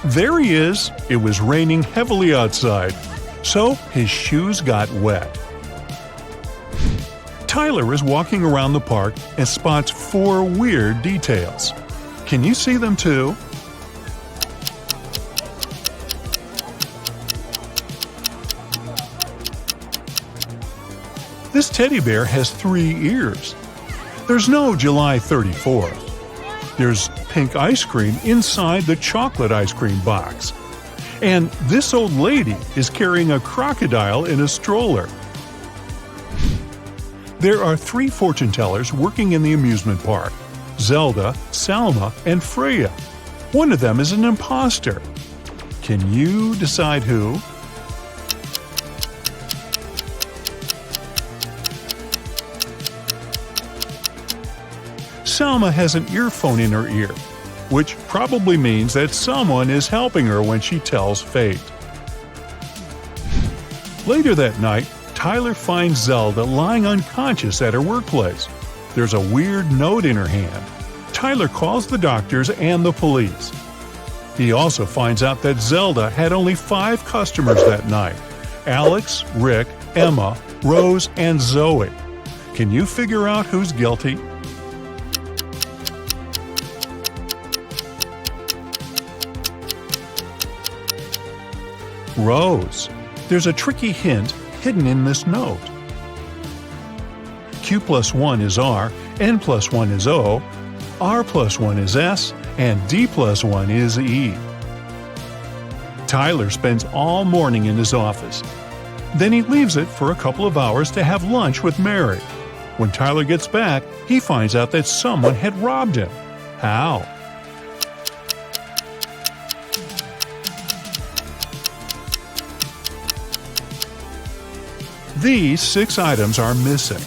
There he is. It was raining heavily outside, so his shoes got wet. Tyler is walking around the park and spots 4 weird details. Can you see them too? This teddy bear has 3 ears. There's no July 34th. There's pink ice cream inside the chocolate ice cream box. And this old lady is carrying a crocodile in a stroller. There are 3 fortune tellers working in the amusement park: Zelda, Salma, and Freya. One of them is an imposter. Can you decide who? Salma has an earphone in her ear, which probably means that someone is helping her when she tells fate. Later that night, Tyler finds Zelda lying unconscious at her workplace. There's a weird note in her hand. Tyler calls the doctors and the police. He also finds out that Zelda had only 5 customers that night: Alex, Rick, Emma, Rose, and Zoe. Can you figure out who's guilty? Rose. There's a tricky hint hidden in this note. Q plus 1 is R, N plus 1 is O, R plus 1 is S, and D plus 1 is E. Tyler spends all morning in his office. Then he leaves it for a couple of hours to have lunch with Mary. When Tyler gets back, he finds out that someone had robbed him. How? These 6 items are missing.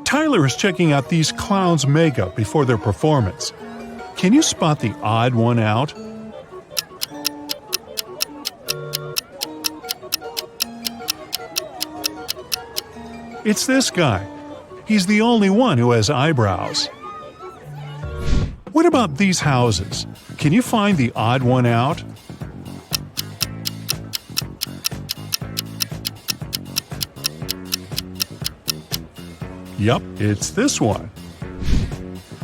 Tyler is checking out these clowns' makeup before their performance. Can you spot the odd one out? It's this guy. He's the only one who has eyebrows. What about these houses? Can you find the odd one out? Yup, it's this one.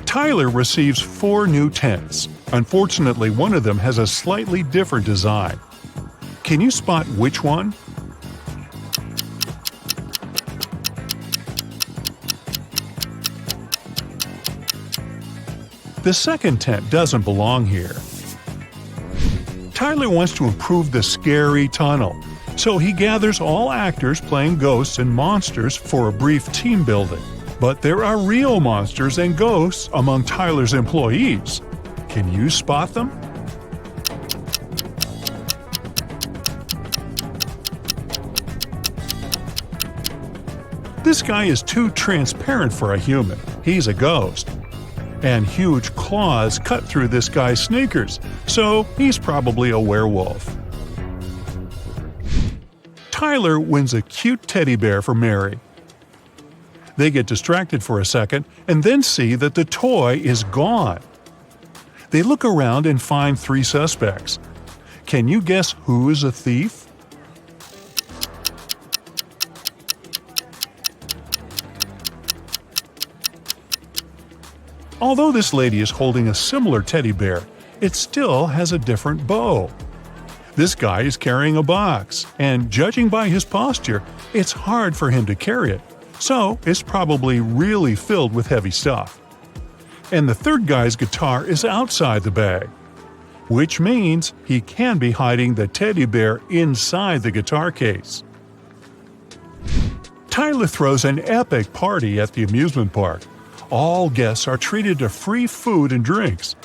Tyler receives 4 new tents. Unfortunately, one of them has a slightly different design. Can you spot which one? The second tent doesn't belong here. Tyler wants to improve the scary tunnel, so he gathers all actors playing ghosts and monsters for a brief team building. But there are real monsters and ghosts among Tyler's employees. Can you spot them? This guy is too transparent for a human. He's a ghost. And huge claws cut through this guy's sneakers, so he's probably a werewolf. Tyler wins a cute teddy bear for Mary. They get distracted for a second and then see that the toy is gone. They look around and find 3 suspects. Can you guess who is a thief? Although this lady is holding a similar teddy bear, it still has a different bow. This guy is carrying a box, and judging by his posture, it's hard for him to carry it, so it's probably really filled with heavy stuff. And the third guy's guitar is outside the bag, which means he can be hiding the teddy bear inside the guitar case. Tyler throws an epic party at the amusement park. All guests are treated to free food and drinks.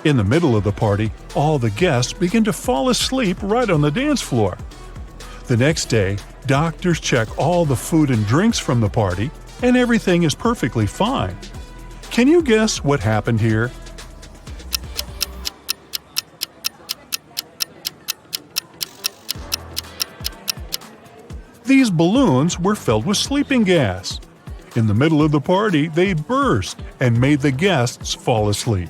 In the middle of the party, all the guests begin to fall asleep right on the dance floor. The next day, doctors check all the food and drinks from the party, and everything is perfectly fine. Can you guess what happened here? These balloons were filled with sleeping gas. In the middle of the party, they burst and made the guests fall asleep.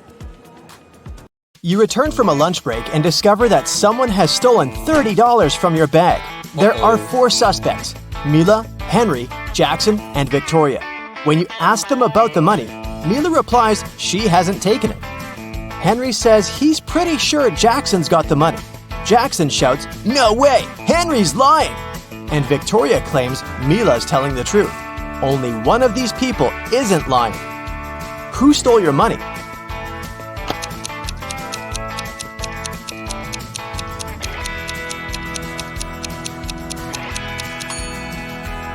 You return from a lunch break and discover that someone has stolen $30 from your bag. There are 4 suspects: Mila, Henry, Jackson, and Victoria. When you ask them about the money, Mila replies she hasn't taken it. Henry says he's pretty sure Jackson's got the money. Jackson shouts, "No way! Henry's lying!" And Victoria claims Mila's telling the truth. Only one of these people isn't lying. Who stole your money?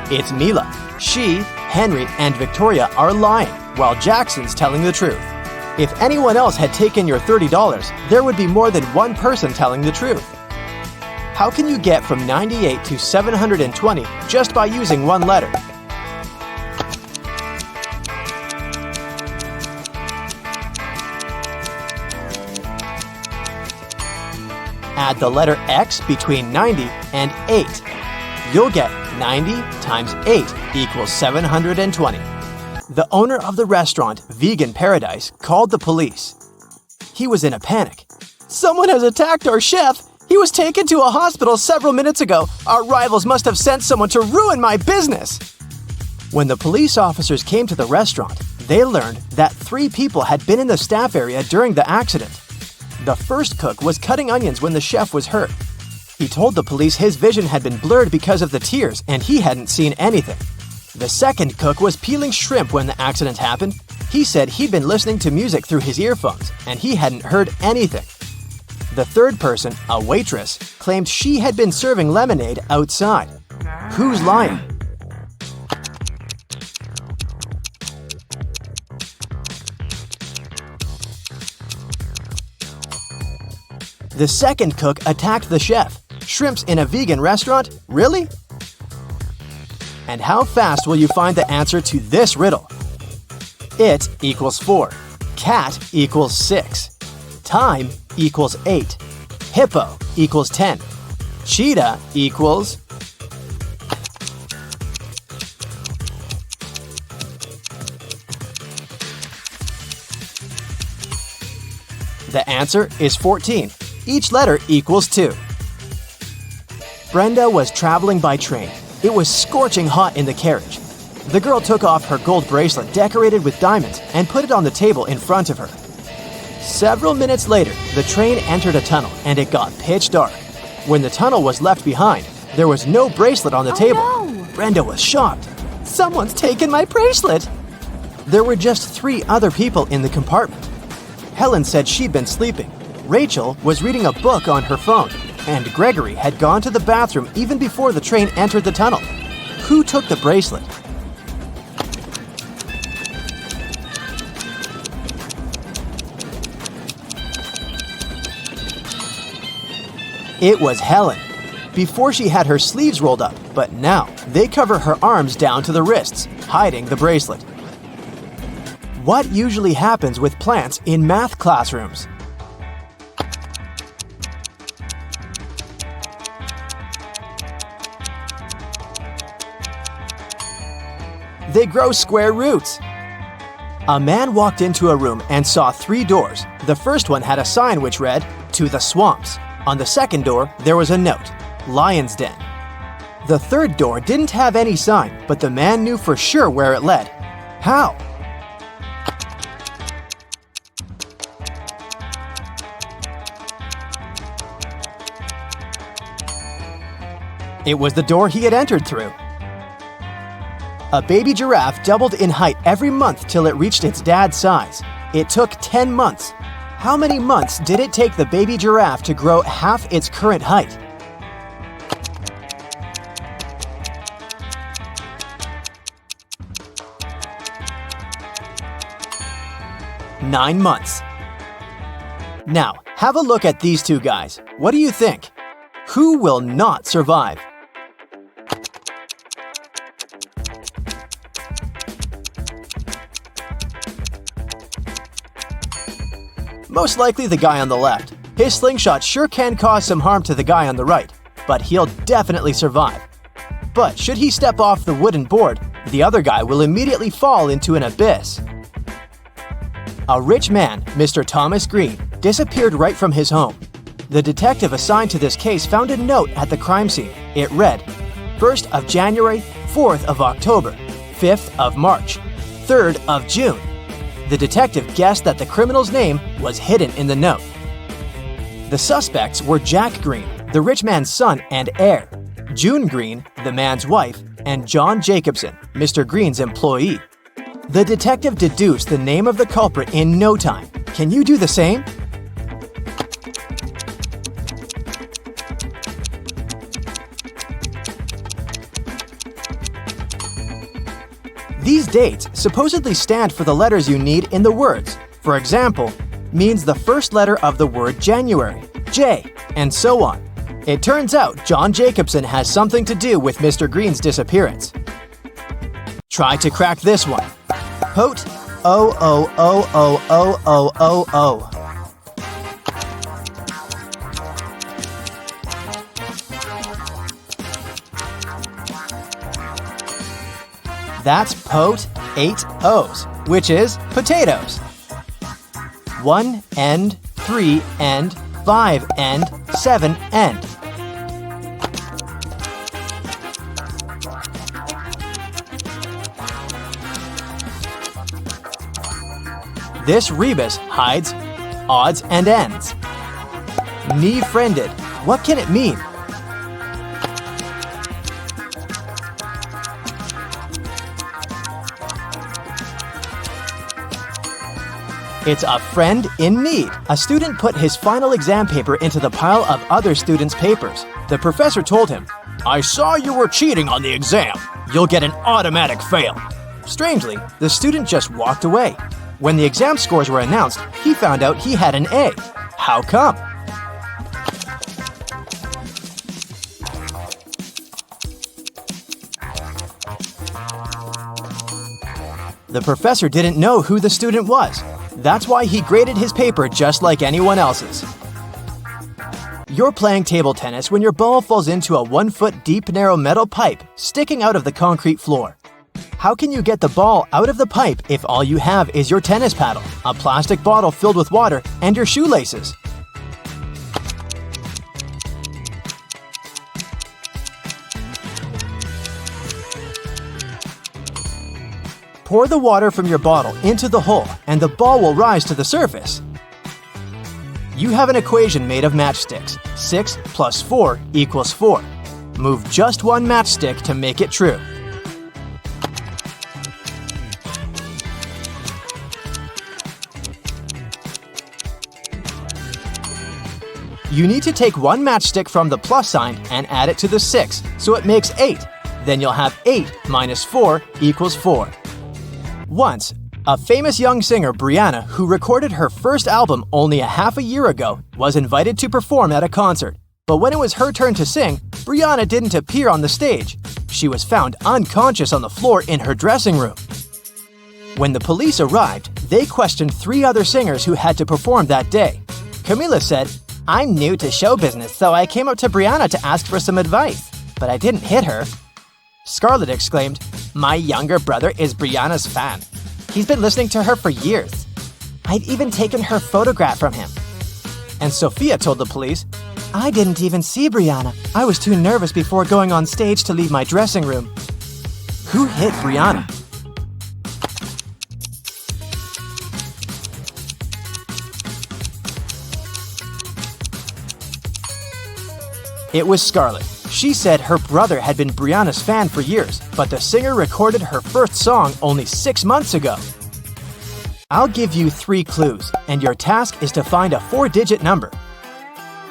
It's Mila. She, Henry, and Victoria are lying, while Jackson's telling the truth. If anyone else had taken your $30, there would be more than one person telling the truth. How can you get from 98 to 720 just by using one letter? Add the letter X between 90 and 8. You'll get 90 times 8 equals 720. The owner of the restaurant Vegan Paradise called the police. He was in a panic. Someone has attacked our chef! He was taken to a hospital several minutes ago. Our rivals must have sent someone to ruin my business! When the police officers came to the restaurant, they learned that 3 people had been in the staff area during the accident. The first cook was cutting onions when the chef was hurt. He told the police his vision had been blurred because of the tears and he hadn't seen anything. The second cook was peeling shrimp when the accident happened. He said he'd been listening to music through his earphones and he hadn't heard anything. The third person, a waitress, claimed she had been serving lemonade outside. Who's lying? The second cook attacked the chef. Shrimps in a vegan restaurant? Really? And how fast will you find the answer to this riddle? It equals 4. Cat equals 6. Time equals 8. Hippo equals 10. Cheetah equals... The answer is 14. Each letter equals 2. Brenda was traveling by train. It was scorching hot in the carriage. The girl took off her gold bracelet decorated with diamonds and put it on the table in front of her. Several minutes later, the train entered a tunnel and it got pitch dark. When the tunnel was left behind, there was no bracelet on the table. No. Brenda was shocked. Someone's taken my bracelet! There were just 3 other people in the compartment. Helen said she'd been sleeping. Rachel was reading a book on her phone, and Gregory had gone to the bathroom even before the train entered the tunnel. Who took the bracelet? It was Helen. Before she had her sleeves rolled up, but now they cover her arms down to the wrists, hiding the bracelet. What usually happens with plants in math classrooms? They grow square roots. A man walked into a room and saw 3 doors. The first one had a sign which read, "To the swamps." On the second door, there was a note, "Lion's Den." The third door didn't have any sign, but the man knew for sure where it led. How? It was the door he had entered through. A baby giraffe doubled in height every month till it reached its dad's size. It took 10 months. How many months did it take the baby giraffe to grow half its current height? Nine months. Now, have a look at these 2 guys. What do you think? Who will not survive? Most likely the guy on the left. His slingshot sure can cause some harm to the guy on the right, but he'll definitely survive. But should he step off the wooden board, the other guy will immediately fall into an abyss. A rich man, Mr. Thomas Green, disappeared right from his home. The detective assigned to this case found a note at the crime scene. It read, 1st of January, 4th of October, 5th of March, 3rd of June. The detective guessed that the criminal's name was hidden in the note. The suspects were Jack Green, the rich man's son and heir, June Green, the man's wife, and John Jacobson, Mr. Green's employee. The detective deduced the name of the culprit in no time. Can you do the same? These dates supposedly stand for the letters you need in the words. For example, means the first letter of the word January, J, and so on. It turns out John Jacobson has something to do with Mr. Green's disappearance. Try to crack this one. Pote, O-O-O-O-O-O-O-O. That's pote 8 O's, which is potatoes. 1 end, 3 end, 5 end, 7 end. This rebus hides odds and ends. Knee-friended. What can it mean? It's a friend in need. A student put his final exam paper into the pile of other students' papers. The professor told him, "I saw you were cheating on the exam. You'll get an automatic fail." Strangely, the student just walked away. When the exam scores were announced, he found out he had an A. How come? The professor didn't know who the student was. That's why he graded his paper just like anyone else's. You're playing table tennis when your ball falls into a 1-foot deep narrow metal pipe sticking out of the concrete floor. How can you get the ball out of the pipe if all you have is your tennis paddle, a plastic bottle filled with water, and your shoelaces? Pour the water from your bottle into the hole and the ball will rise to the surface. You have an equation made of matchsticks. 6 plus 4 equals 4. Move just one matchstick to make it true. You need to take one matchstick from the plus sign and add it to the 6, so it makes 8. Then you'll have 8 minus 4 equals 4. Once, a famous young singer, Brianna, who recorded her first album only a half a year ago, was invited to perform at a concert. But when it was her turn to sing, Brianna didn't appear on the stage. She was found unconscious on the floor in her dressing room. When the police arrived, they questioned 3 other singers who had to perform that day. Camila said, "I'm new to show business, so I came up to Brianna to ask for some advice, but I didn't hit her." Scarlett exclaimed, "My younger brother is Brianna's fan. He's been listening to her for years. I've even taken her photograph from him." And Sophia told the police, "I didn't even see Brianna. I was too nervous before going on stage to leave my dressing room." Who hit Brianna? It was Scarlett. She said her brother had been Brianna's fan for years, but the singer recorded her first song only 6 months ago. I'll give you 3 clues, and your task is to find a 4-digit number.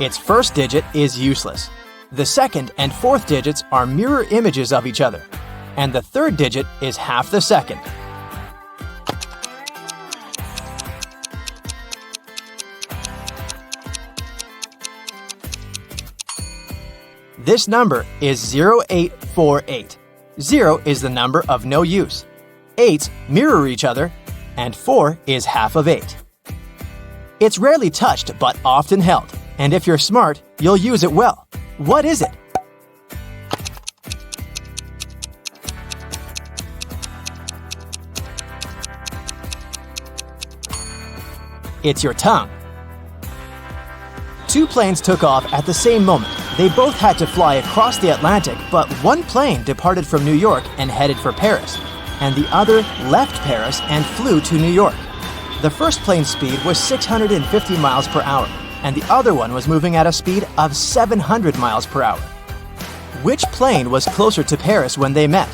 Its first digit is useless. The second and fourth digits are mirror images of each other, and the third digit is half the second. This number is 0848. 0 is the number of no use. 8s mirror each other, and 4 is half of 8. It's rarely touched but often held, and if you're smart, you'll use it well. What is it? It's your tongue. 2 planes took off at the same moment. They both had to fly across the Atlantic, but one plane departed from New York and headed for Paris, and the other left Paris and flew to New York. The first plane's speed was 650 miles per hour, and the other one was moving at a speed of 700 miles per hour. Which plane was closer to Paris when they met?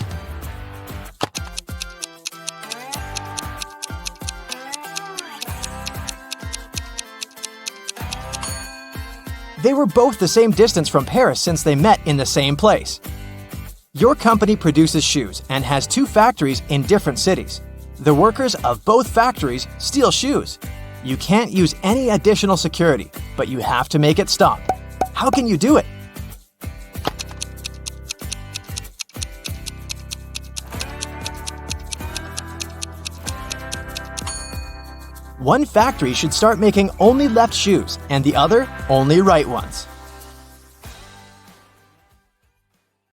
They were both the same distance from Paris since they met in the same place. Your company produces shoes and has 2 factories in different cities. The workers of both factories steal shoes. You can't use any additional security, but you have to make it stop. How can you do it? One factory should start making only left shoes and the other only right ones.